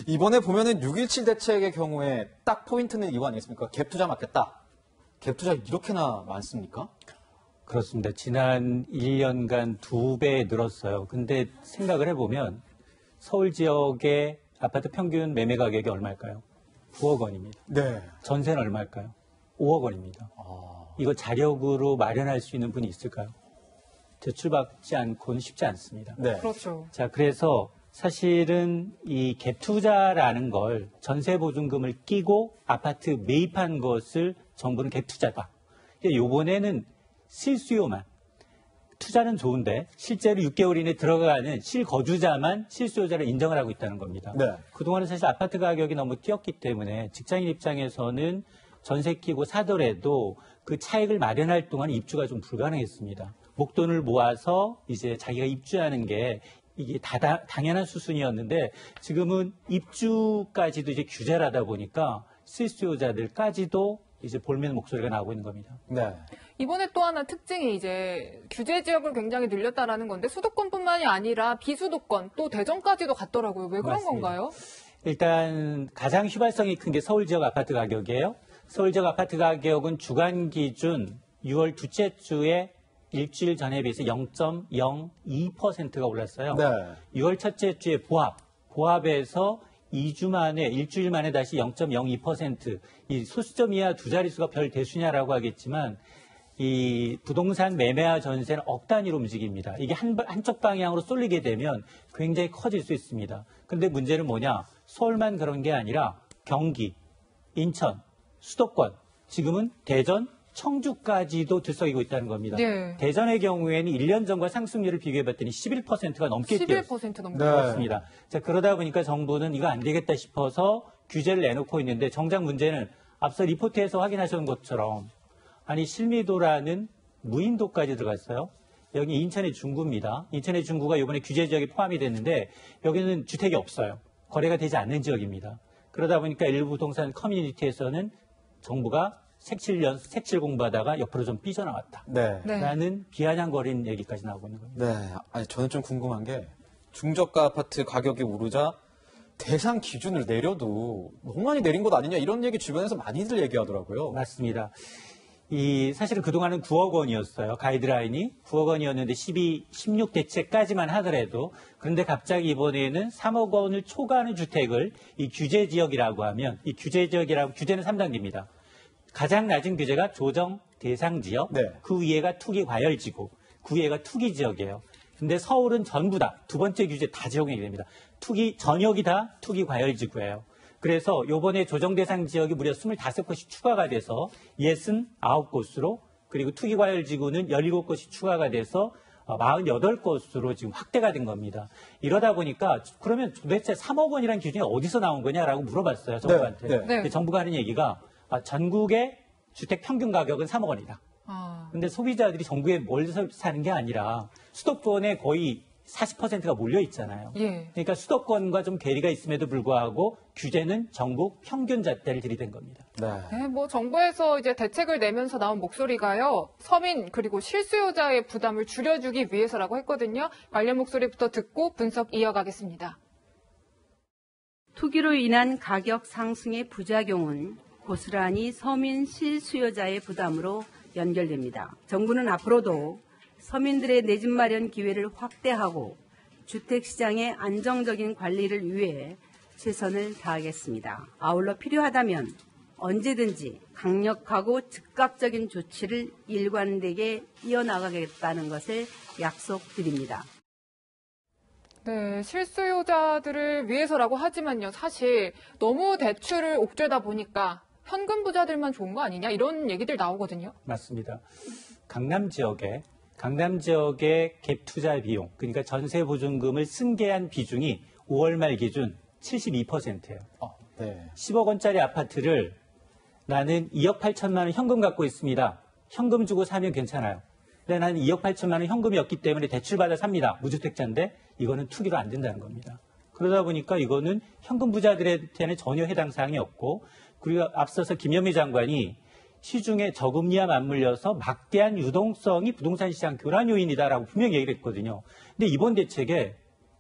이번에 보면은 6.17 대책의 경우에 딱 포인트는 이거 아니겠습니까? 갭 투자 맞겠다. 갭 투자 이렇게나 많습니까?
그렇습니다. 지난 1년간 2배 늘었어요. 근데 생각을 해보면 서울 지역의 아파트 평균 매매 가격이 얼마일까요? 9억 원입니다.
네.
전세는 얼마일까요? 5억 원입니다. 이거 자력으로 마련할 수 있는 분이 있을까요? 대출받지 않고는 쉽지 않습니다.
네.
그렇죠. 자,
그래서 사실은 이 갭 투자라는 걸 전세 보증금을 끼고 아파트 매입한 것을 정부는 갭 투자다. 이번에는 실수요만. 투자는 좋은데 실제로 6개월 이내 들어가는 실거주자만 실수요자를 인정을 하고 있다는 겁니다.
네.
그동안은 사실 아파트 가격이 너무 뛰었기 때문에 직장인 입장에서는 전세 끼고 사더라도 그 차익을 마련할 동안 입주가 좀 불가능했습니다. 목돈을 모아서 이제 자기가 입주하는 게 이게 당연한 수순이었는데 지금은 입주까지도 이제 규제를 하다 보니까 실수요자들까지도 이제 볼멘 목소리가 나오고 있는 겁니다.
네.
이번에 또 하나 특징이 이제 규제 지역을 굉장히 늘렸다라는 건데 수도권뿐만이 아니라 비수도권 또 대전까지도 갔더라고요. 왜 그런
맞습니다.
건가요?
일단 가장 휘발성이 큰 게 서울 지역 아파트 가격이에요. 서울 지역 아파트 가격은 주간 기준 6월 둘째 주에 일주일 전에 비해서 0.02%가 올랐어요.
네.
6월 첫째 주에 보합에서 2주 만에, 일주일 만에 다시 0.02%. 이 소수점 이하 두 자릿수가 별 대수냐라고 하겠지만, 이 부동산 매매와 전세는 억 단위로 움직입니다. 이게 한쪽 방향으로 쏠리게 되면 굉장히 커질 수 있습니다. 그런데 문제는 뭐냐? 서울만 그런 게 아니라 경기, 인천, 수도권, 지금은 대전, 청주까지도 들썩이고 있다는 겁니다.
네.
대전의 경우에는 1년 전과 상승률을 비교해봤더니 11%가 넘게 뛰었습니다.
11% 넘게
그렇습니다. 자, 그러다 보니까 정부는 이거 안 되겠다 싶어서 규제를 내놓고 있는데 정작 문제는 앞서 리포트에서 확인하신 것처럼 아니 실미도라는 무인도까지 들어갔어요. 여기 인천의 중구입니다. 인천의 중구가 이번에 규제 지역에 포함이 됐는데 여기는 주택이 없어요. 거래가 되지 않는 지역입니다. 그러다 보니까 일부 부동산 커뮤니티에서는 정부가 색칠 공부하다가 옆으로 좀 삐져나왔다.
네.
라는 비아냥거리는 얘기까지 나오고 있는 겁니다.
네. 아니, 저는 좀 궁금한 게 중저가 아파트 가격이 오르자 대상 기준을 내려도 너무 많이 내린 것 아니냐 이런 얘기 주변에서 많이들 얘기하더라고요.
맞습니다. 사실은 그동안은 9억 원이었어요. 가이드라인이 9억 원이었는데 16 대책까지만 하더라도 그런데 갑자기 이번에는 3억 원을 초과하는 주택을 이 규제 지역이라고 하면 이 규제 지역이라고 규제는 3단계입니다. 가장 낮은 규제가 조정 대상 지역,
네.
그 위에가 투기 과열지구, 그 위에가 투기 지역이에요. 근데 서울은 전부 다 두 번째 규제 다 적용이 됩니다. 전역이 다 투기 과열지구예요. 그래서 요번에 조정 대상 지역이 무려 25곳이 추가가 돼서 69곳으로 그리고 투기 과열 지구는 17곳이 추가가 돼서 48곳으로 지금 확대가 된 겁니다. 이러다 보니까 그러면 도대체 3억 원이라는 기준이 어디서 나온 거냐라고 물어봤어요. 정부한테.
네,
네.
근데 정부가 하는 얘기가 전국의 주택 평균 가격은 3억 원이다. 근데 소비자들이 전국에 뭘 사는 게 아니라 수도권에 거의 40%가 몰려 있잖아요.
예.
그러니까 수도권과 좀 괴리가 있음에도 불구하고 규제는 전국 평균 잣대를 들이댄 겁니다.
네, 뭐 정부에서 이제 대책을 내면서 나온 목소리가요. 서민 그리고 실수요자의 부담을 줄여주기 위해서라고 했거든요. 관련 목소리부터 듣고 분석 이어가겠습니다.
투기로 인한 가격 상승의 부작용은 고스란히 서민 실수요자의 부담으로 연결됩니다. 정부는 앞으로도 서민들의 내 집 마련 기회를 확대하고 주택시장의 안정적인 관리를 위해 최선을 다하겠습니다. 아울러 필요하다면 언제든지 강력하고 즉각적인 조치를 일관되게 이어나가겠다는 것을 약속드립니다.
네, 실수요자들을 위해서라고 하지만요. 사실 너무 대출을 옥죄다 보니까 현금 부자들만 좋은 거 아니냐 이런 얘기들 나오거든요.
맞습니다. 강남 지역의 갭 투자 비용, 그러니까 전세 보증금을 승계한 비중이 5월 말 기준 72%예요.
네.
10억 원짜리 아파트를 나는 2억 8천만 원 현금 갖고 있습니다. 현금 주고 사면 괜찮아요. 근데 나는 2억 8천만 원 현금이 없기 때문에 대출받아 삽니다. 무주택자인데 이거는 투기로 안 된다는 겁니다. 그러다 보니까 이거는 현금 부자들한테는 전혀 해당 사항이 없고 그리고 앞서서 김현미 장관이 시중에 저금리와 맞물려서 막대한 유동성이 부동산 시장 교란 요인이다라고 분명히 얘기를 했거든요. 근데 이번 대책에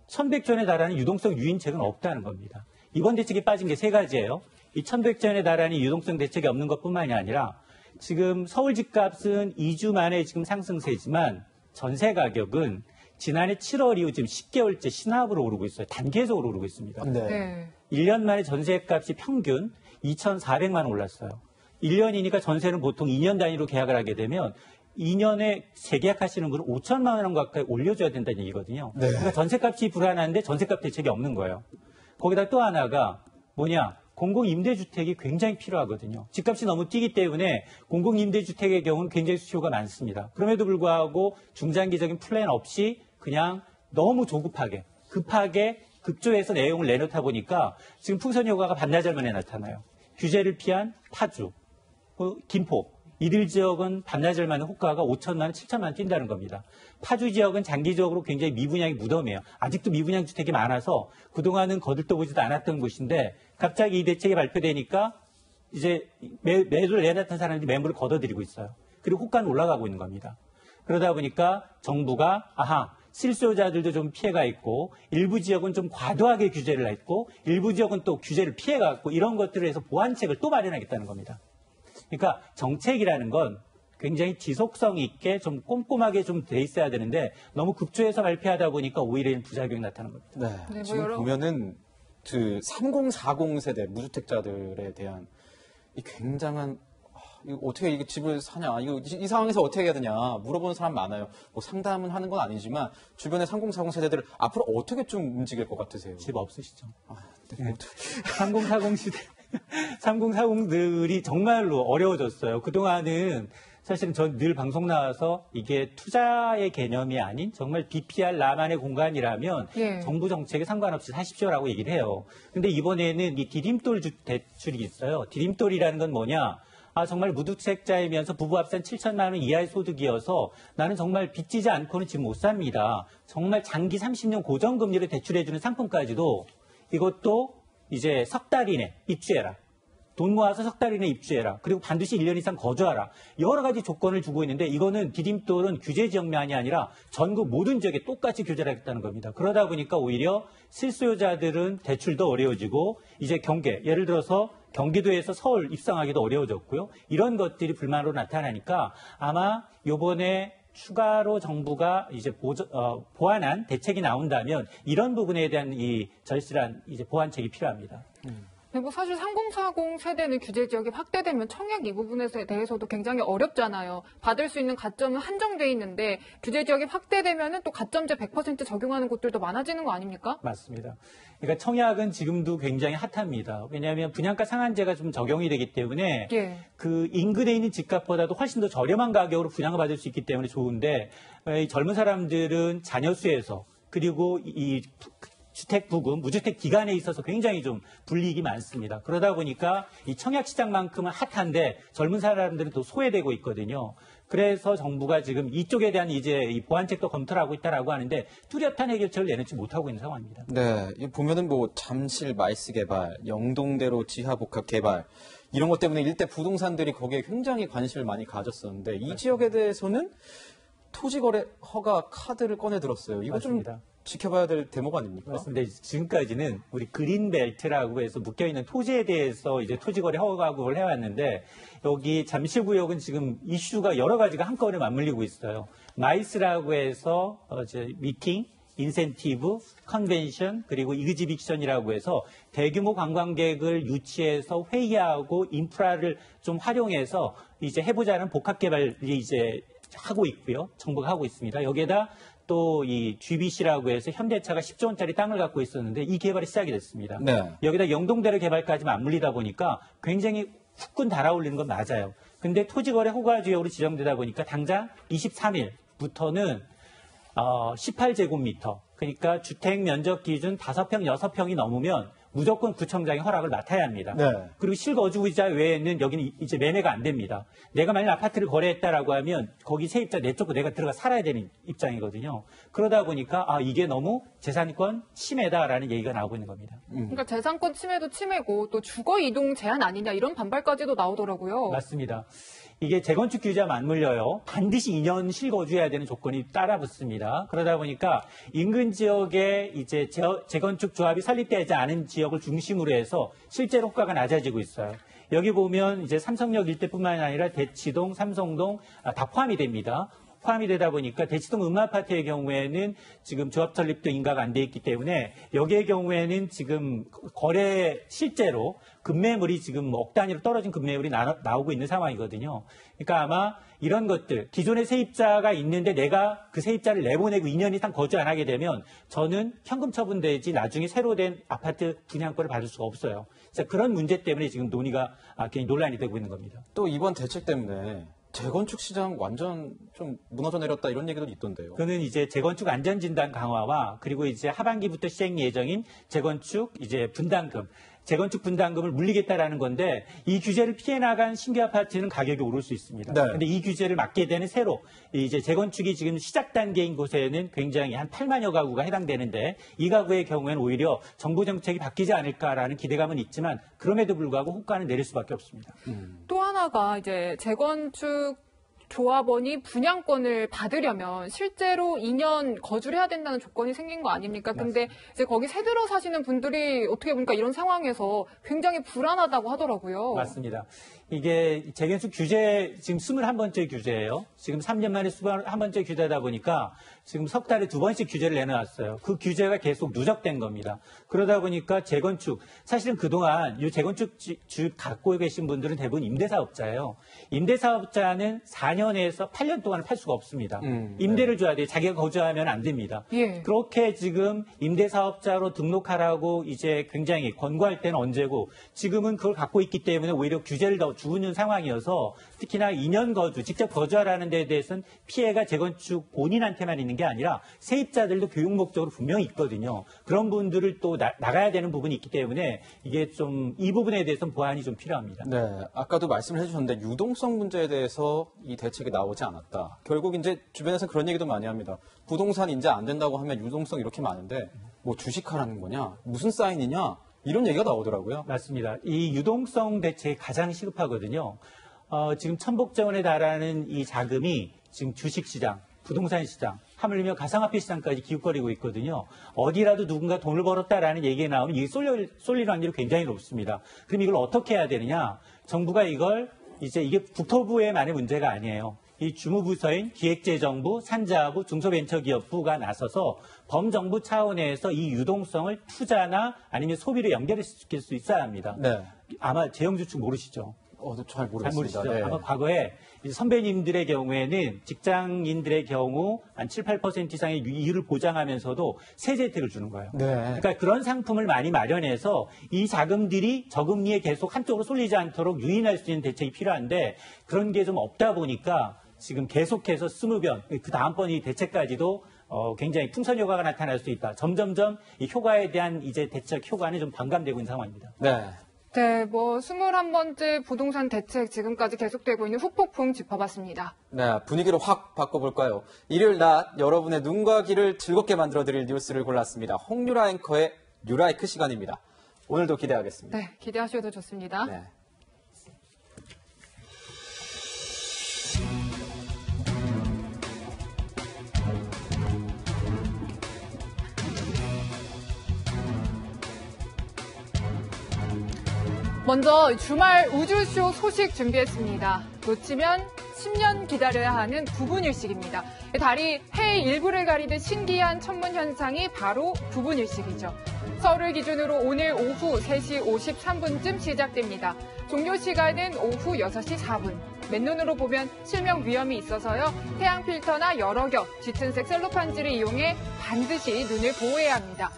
1,100조 원에 달하는 유동성 유인책은 없다는 겁니다. 이번 대책이 빠진 게 세 가지예요. 이 1,100조 원에 달하는 유동성 대책이 없는 것뿐만이 아니라 지금 서울 집값은 2주 만에 지금 상승세지만 전세 가격은 지난해 7월 이후 지금 10개월째 신압으로 오르고 있어요. 단계적으로 오르고 있습니다.
네.
1년 만에 전세값이 평균 2,400만 원 올랐어요. 1년이니까 전세는 보통 2년 단위로 계약을 하게 되면 2년에 재계약하시는 분은 5천만 원 가까이 올려줘야 된다는 얘기거든요.
네.
그러니까 전세값이 불안한데 전세값 대책이 없는 거예요. 거기다 또 하나가 뭐냐. 공공임대주택이 굉장히 필요하거든요. 집값이 너무 뛰기 때문에 공공임대주택의 경우는 굉장히 수요가 많습니다. 그럼에도 불구하고 중장기적인 플랜 없이 그냥 너무 조급하게, 급하게 급조해서 내용을 내놓다 보니까 지금 풍선 효과가 반나절 만에 나타나요. 규제를 피한 파주, 김포 이들 지역은 반나절 만에 호가가 5천만 원, 7천만 원 뛴다는 겁니다. 파주 지역은 장기적으로 굉장히 미분양이 무덤이에요. 아직도 미분양 주택이 많아서 그동안은 거들떠보지도 않았던 곳인데 갑자기 이 대책이 발표되니까 이제 매도를 내놨던 사람들이 매물을 걷어들이고 있어요. 그리고 호가는 올라가고 있는 겁니다. 그러다 보니까 정부가 실수요자들도 좀 피해가 있고 일부 지역은 좀 과도하게 규제를 했고 일부 지역은 또 규제를 피해갔고 이런 것들을 해서 보완책을 또 마련하겠다는 겁니다. 그러니까 정책이라는 건 굉장히 지속성 있게 좀 꼼꼼하게 좀 돼 있어야 되는데 너무 급조해서 발표하다 보니까 오히려 부작용이 나타나는 겁니다.
네, 지금 보면은 그 3040 세대 무주택자들에 대한 이 굉장한 이거 어떻게 이게 집을 사냐, 이 상황에서 어떻게 해야 되냐 물어보는 사람 많아요. 뭐 상담은 하는 건 아니지만 주변의 3040 세대들 앞으로 어떻게 좀 움직일 것 같으세요?
집 없으시죠? 네. 3040 시대 3040들이 정말로 어려워졌어요. 그동안은 사실은 전 늘 방송 나와서 이게 투자의 개념이 아닌 정말 BPR 나만의 공간이라면 정부 정책에 상관없이 사십시오라고 얘기를 해요. 근데 이번에는 이 디딤돌 대출이 있어요. 디딤돌이라는 건 뭐냐? 정말 무주택자이면서 부부 합산 7천만 원 이하의 소득이어서 나는 정말 빚지지 않고는 집 못 삽니다. 정말 장기 30년 고정금리로 대출해주는 상품까지도 이것도 이제 석 달 이내 입주해라. 돈 모아서 석 달 이내 입주해라. 그리고 반드시 1년 이상 거주하라. 여러 가지 조건을 주고 있는데 이거는 디딤돌은 규제 지역만이 아니라 전국 모든 지역에 똑같이 규제를 하겠다는 겁니다. 그러다 보니까 오히려 실수요자들은 대출도 어려워지고 이제 예를 들어서 경기도에서 서울 입성하기도 어려워졌고요. 이런 것들이 불만으로 나타나니까 아마 이번에 추가로 정부가 이제 보완한 대책이 나온다면 이런 부분에 대한 이 절실한 이제 보완책이 필요합니다.
네, 뭐 사실 3040 세대는 규제 지역이 확대되면 청약 이 부분에 대해서도 굉장히 어렵잖아요. 받을 수 있는 가점은 한정돼 있는데 규제 지역이 확대되면은 또 가점제 100% 적용하는 곳들도 많아지는 거 아닙니까?
맞습니다. 그러니까 청약은 지금도 굉장히 핫합니다. 왜냐하면 분양가 상한제가 좀 적용이 되기 때문에 그 인근에 있는 집값보다도 훨씬 더 저렴한 가격으로 분양을 받을 수 있기 때문에 좋은데 이 젊은 사람들은 자녀 수에서 그리고 이 주택 부금, 무주택 기간에 있어서 굉장히 좀 불이익이 많습니다. 그러다 보니까 이 청약 시장만큼은 핫한데 젊은 사람들은 또 소외되고 있거든요. 그래서 정부가 지금 이쪽에 대한 이제 이 보완책도 검토를 하고 있다라고 하는데 뚜렷한 해결책을 내놓지 못하고 있는 상황입니다.
네, 보면은 뭐 잠실 마이스 개발, 영동대로 지하복합 개발 이런 것 때문에 일대 부동산들이 거기에 굉장히 관심을 많이 가졌었는데 이 지역에 대해서는 토지거래 허가 카드를 꺼내 들었어요. 이거
맞습니다.
좀 지켜봐야 될 대목 아닙니까?
맞습니다. 지금까지는 우리 그린벨트라고 해서 묶여있는 토지에 대해서 이제 토지거래 허가국을 해왔는데 여기 잠실구역은 지금 이슈가 여러 가지가 한꺼번에 맞물리고 있어요. 마이스라고 해서 이제 미팅, 인센티브, 컨벤션, 그리고 이그지비션이라고 해서 대규모 관광객을 유치해서 회의하고 인프라를 좀 활용해서 이제 해보자는 복합개발이 이제 하고 있고요. 정부가 하고 있습니다. 여기에다 또 이 GBC라고 해서 현대차가 10조 원짜리 땅을 갖고 있었는데 이 개발이 시작이 됐습니다. 네. 여기다 영동대로 개발까지 맞물리다 보니까 굉장히 후끈 달아올리는 건 맞아요. 근데 토지거래 허가 지역으로 지정되다 보니까 당장 23일부터는 18제곱미터 그러니까 주택 면적 기준 5평, 6평이 넘으면 무조건 구청장이 허락을 맡아야 합니다. 네. 그리고 실거주자 외에는 여기는 이제 매매가 안 됩니다. 내가 만약 아파트를 거래했다라고 하면 거기 세입자 내쫓고 내가 들어가 살아야 되는 입장이거든요. 그러다 보니까 이게 너무 재산권 침해다라는 얘기가 나오고 있는 겁니다.
그러니까 재산권 침해도 침해고 또 주거 이동 제한 아니냐 이런 반발까지도 나오더라고요.
맞습니다. 이게 재건축 규제와 맞물려요. 반드시 2년 실거주해야 되는 조건이 따라붙습니다. 그러다 보니까 인근 지역에 이제 재건축 조합이 설립되지 않은 지역을 중심으로 해서 실제로 효과가 낮아지고 있어요. 여기 보면 이제 삼성역 일대뿐만 아니라 대치동, 삼성동 다 포함이 됩니다. 포함이 되다 보니까 대치동 음마아파트의 경우에는 지금 조합 설립도 인가가 안 돼 있기 때문에 여기의 경우에는 지금 거래 실제로 급매물이 지금 억 단위로 떨어진 급매물이 나오고 있는 상황이거든요. 그러니까 아마 이런 것들 기존의 세입자가 있는데 내가 그 세입자를 내보내고 2년 이상 거주 안 하게 되면 저는 현금 처분되지 나중에 새로 된 아파트 분양권을 받을 수가 없어요. 그런 문제 때문에 지금 논의가 굉장히 논란이 되고 있는 겁니다.
또 이번 대책 때문에 재건축 시장 완전 좀 무너져 내렸다 이런 얘기도 있던데요.
그는 이제 재건축 안전진단 강화와 그리고 이제 하반기부터 시행 예정인 재건축 이제 분담금. 재건축 분담금을 물리겠다라는 건데 이 규제를 피해 나간 신규 아파트는 가격이 오를 수 있습니다. 그런데 이 규제를 막게 되는 새로 이제 재건축이 지금 시작 단계인 곳에는 굉장히 한 8만여 가구가 해당되는데 이 가구의 경우에는 오히려 정부 정책이 바뀌지 않을까라는 기대감은 있지만 그럼에도 불구하고 호가는 내릴 수밖에 없습니다.
또 하나가 이제 재건축 조합원이 분양권을 받으려면 실제로 2년 거주를 해야 된다는 조건이 생긴 거 아닙니까? 근데 이제 거기 새들어 사시는 분들이 어떻게 보니까 이런 상황에서 굉장히 불안하다고 하더라고요.
맞습니다. 이게 재건축 규제 지금 21번째 규제예요. 지금 3년 만에 21번째 규제다 보니까 지금 석 달에 2번씩 규제를 내놓았어요. 그 규제가 계속 누적된 겁니다. 그러다 보니까 재건축, 사실은 그동안 이 재건축 집 갖고 계신 분들은 대부분 임대사업자예요. 임대사업자는 4년에서 8년 동안 팔 수가 없습니다. 임대를 줘야 돼요. 자기가 거주하면 안 됩니다.
예.
그렇게 지금 임대사업자로 등록하라고 이제 굉장히 권고할 때는 언제고 지금은 그걸 갖고 있기 때문에 오히려 규제를 더 주는 상황이어서 특히나 2년 거주, 직접 거주하라는 데에 대해서는 피해가 재건축 본인한테만 있는 게 아니라 세입자들도 교육 목적으로 분명히 있거든요. 그런 분들을 또 나가야 되는 부분이 있기 때문에 이게 좀 이 부분에 대해서는 보완이 좀 필요합니다.
네, 아까도 말씀을 해주셨는데 유동성 문제에 대해서 이 대책이 나오지 않았다. 결국 이제 주변에서 그런 얘기도 많이 합니다. 부동산 이제 안 된다고 하면 유동성 이렇게 많은데 뭐 주식하라는 거냐, 무슨 사인이냐 이런 얘기가 나오더라고요.
맞습니다. 이 유동성 대책이 가장 시급하거든요. 지금 천복조 원에 달하는 이 자금이 지금 주식시장, 부동산 시장, 하물며 가상화폐 시장까지 기웃거리고 있거든요. 어디라도 누군가 돈을 벌었다라는 얘기가 나오면 이게 쏠릴 확률이 굉장히 높습니다. 그럼 이걸 어떻게 해야 되느냐? 정부가 이걸 이게 국토부에만의 문제가 아니에요. 이 주무부서인 기획재정부, 산자부, 중소벤처기업부가 나서서 범정부 차원에서 이 유동성을 투자나 아니면 소비로 연결시킬 수 있어야 합니다.
네.
아마 재영주축 모르시죠?
잘 모르겠습니다.
잘 모르시죠?
네.
아마 과거에 선배님들의 경우에는 직장인들의 경우 한 7, 8% 이상의 이율을 보장하면서도 세제 혜택을 주는 거예요.
네.
그러니까 그런 상품을 많이 마련해서 이 자금들이 저금리에 계속 한쪽으로 쏠리지 않도록 유인할 수 있는 대책이 필요한데 그런 게 좀 없다 보니까 지금 계속해서 20변, 그 다음번 이 대책까지도 굉장히 풍선 효과가 나타날 수 있다. 점점점 이 효과에 대한 이제 대책 효과는 좀 반감되고 있는 상황입니다.
네.
네, 21번째 부동산 대책 지금까지 계속되고 있는 후폭풍 짚어봤습니다.
네, 분위기를 확 바꿔볼까요? 일요일 낮 여러분의 눈과 귀를 즐겁게 만들어드릴 뉴스를 골랐습니다. 홍유라 앵커의 뉴라이크 시간입니다. 오늘도 기대하겠습니다.
네, 기대하셔도 좋습니다.
네.
먼저 주말 우주쇼 소식 준비했습니다. 놓치면 10년 기다려야 하는 부분일식입니다. 달이 해의 일부를 가리듯 신기한 천문 현상이 바로 부분일식이죠. 서울을 기준으로 오늘 오후 3시 53분쯤 시작됩니다. 종료 시간은 오후 6시 4분. 맨눈으로 보면 실명 위험이 있어서요. 태양 필터나 여러 겹 짙은 색 셀로판지를 이용해 반드시 눈을 보호해야 합니다.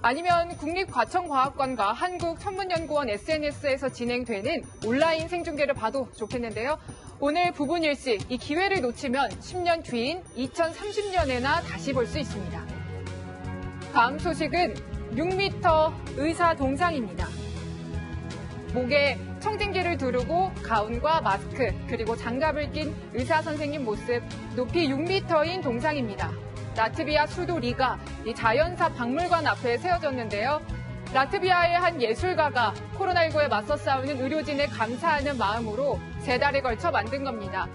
아니면 국립과천과학관과 한국천문연구원 SNS에서 진행되는 온라인 생중계를 봐도 좋겠는데요. 오늘 부분일식, 이 기회를 놓치면 10년 뒤인 2030년에나 다시 볼 수 있습니다. 다음 소식은 6m 의사 동상입니다. 목에 청진기를 두르고 가운과 마스크 그리고 장갑을 낀 의사 선생님 모습, 높이 6m인 동상입니다. 라트비아 수도 리가 이 자연사 박물관 앞에 세워졌는데요. 라트비아의 한 예술가가 코로나19에 맞서 싸우는 의료진에 감사하는 마음으로 3달에 걸쳐 만든 겁니다.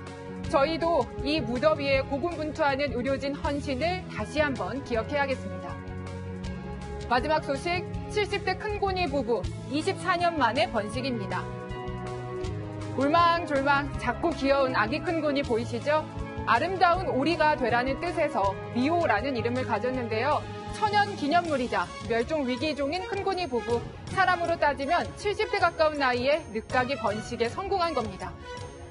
저희도 이 무더위에 고군분투하는 의료진 헌신을 다시 한번 기억해야겠습니다. 마지막 소식, 70대 큰고니 부부 24년 만에 번식입니다. 울망졸망 작고 귀여운 아기 큰고니 보이시죠? 아름다운 오리가 되라는 뜻에서 미호라는 이름을 가졌는데요. 천연 기념물이자 멸종 위기종인 큰고니 부부, 사람으로 따지면 70대 가까운 나이에 늦가기 번식에 성공한 겁니다.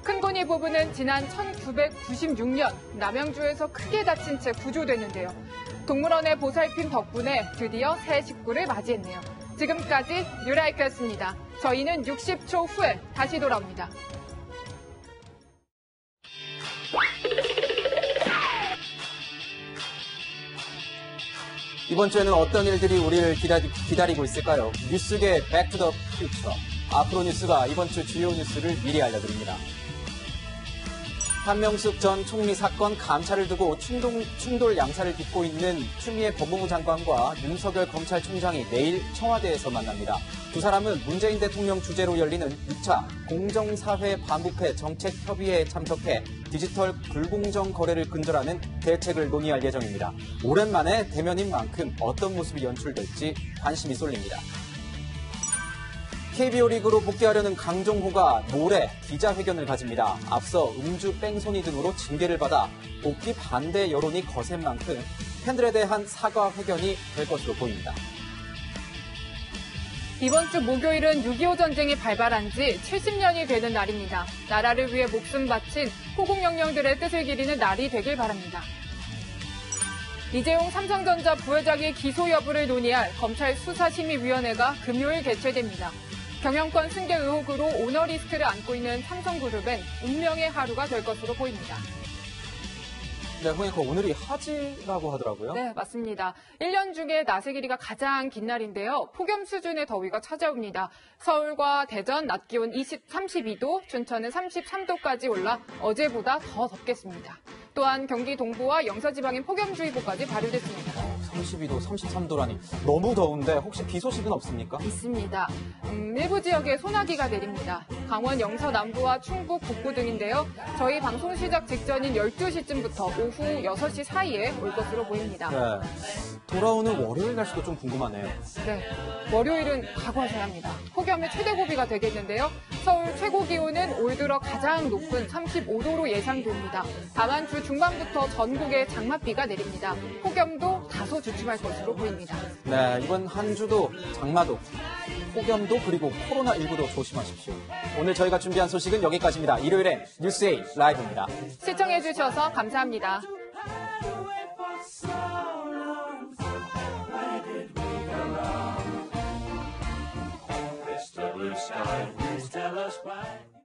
큰고니 부부는 지난 1996년 남양주에서 크게 다친 채 구조됐는데요. 동물원의 보살핌 덕분에 드디어 새 식구를 맞이했네요. 지금까지 뉴라이크였습니다. 저희는 60초 후에 다시 돌아옵니다.
이번 주에는 어떤 일들이 우리를 기다리고 있을까요? 뉴스계 백투더 퓨처. 앞으로 뉴스가 이번 주 주요 뉴스를 미리 알려드립니다. 한명숙 전 총리 사건 감찰을 두고 충돌 양상을 빚고 있는 추미애 법무부 장관과 윤석열 검찰총장이 내일 청와대에서 만납니다. 두 사람은 문재인 대통령 주재로 열리는 6차 공정사회 반부패 정책협의회에 참석해 디지털 불공정 거래를 근절하는 대책을 논의할 예정입니다. 오랜만에 대면인 만큼 어떤 모습이 연출될지 관심이 쏠립니다. KBO 리그로 복귀하려는 강정호가 모레 기자회견을 가집니다. 앞서 음주 뺑소니 등으로 징계를 받아 복귀 반대 여론이 거센 만큼 팬들에 대한 사과 회견이 될 것으로 보입니다.
이번 주 목요일은 6.25 전쟁이 발발한 지 70년이 되는 날입니다. 나라를 위해 목숨 바친 호국영령들의 뜻을 기리는 날이 되길 바랍니다. 이재용 삼성전자 부회장의 기소 여부를 논의할 검찰 수사심의위원회가 금요일 개최됩니다. 경영권 승계 의혹으로 오너리스크를 안고 있는 삼성그룹엔 운명의 하루가 될 것으로 보입니다.
네, 홍앵커 오늘이 하지라고 하더라고요.
네, 맞습니다. 1년 중에 낮의 길이가 가장 긴 날인데요. 폭염 수준의 더위가 찾아옵니다. 서울과 대전 낮 기온 32도, 춘천은 33도까지 올라 어제보다 더 덥겠습니다. 또한 경기 동부와 영서지방엔 폭염주의보까지 발효됐습니다.
32도, 33도라니 너무 더운데 혹시 비 소식은 없습니까?
있습니다. 일부 지역에 소나기가 내립니다. 강원 영서 남부와 충북 북부 등인데요. 저희 방송 시작 직전인 12시쯤부터 오후 6시 사이에 올 것으로 보입니다.
네, 돌아오는 월요일 날씨도 좀 궁금하네요.
네, 월요일은 각오하셔야 합니다. 폭염의 최대 고비가 되겠는데요. 서울 최고 기온은 올 들어 가장 높은 35도로 예상됩니다. 다만 주 중반부터 전국에 장맛비가 내립니다. 폭염도 다소 주춤할 것으로 보입니다.
네, 이번 한 주도 장마도, 폭염도 그리고 코로나19도 조심하십시오. 오늘 저희가 준비한 소식은 여기까지입니다. 일요일엔 뉴스A 라이브입니다.
시청해주셔서 감사합니다.
Blue sky, please tell us why.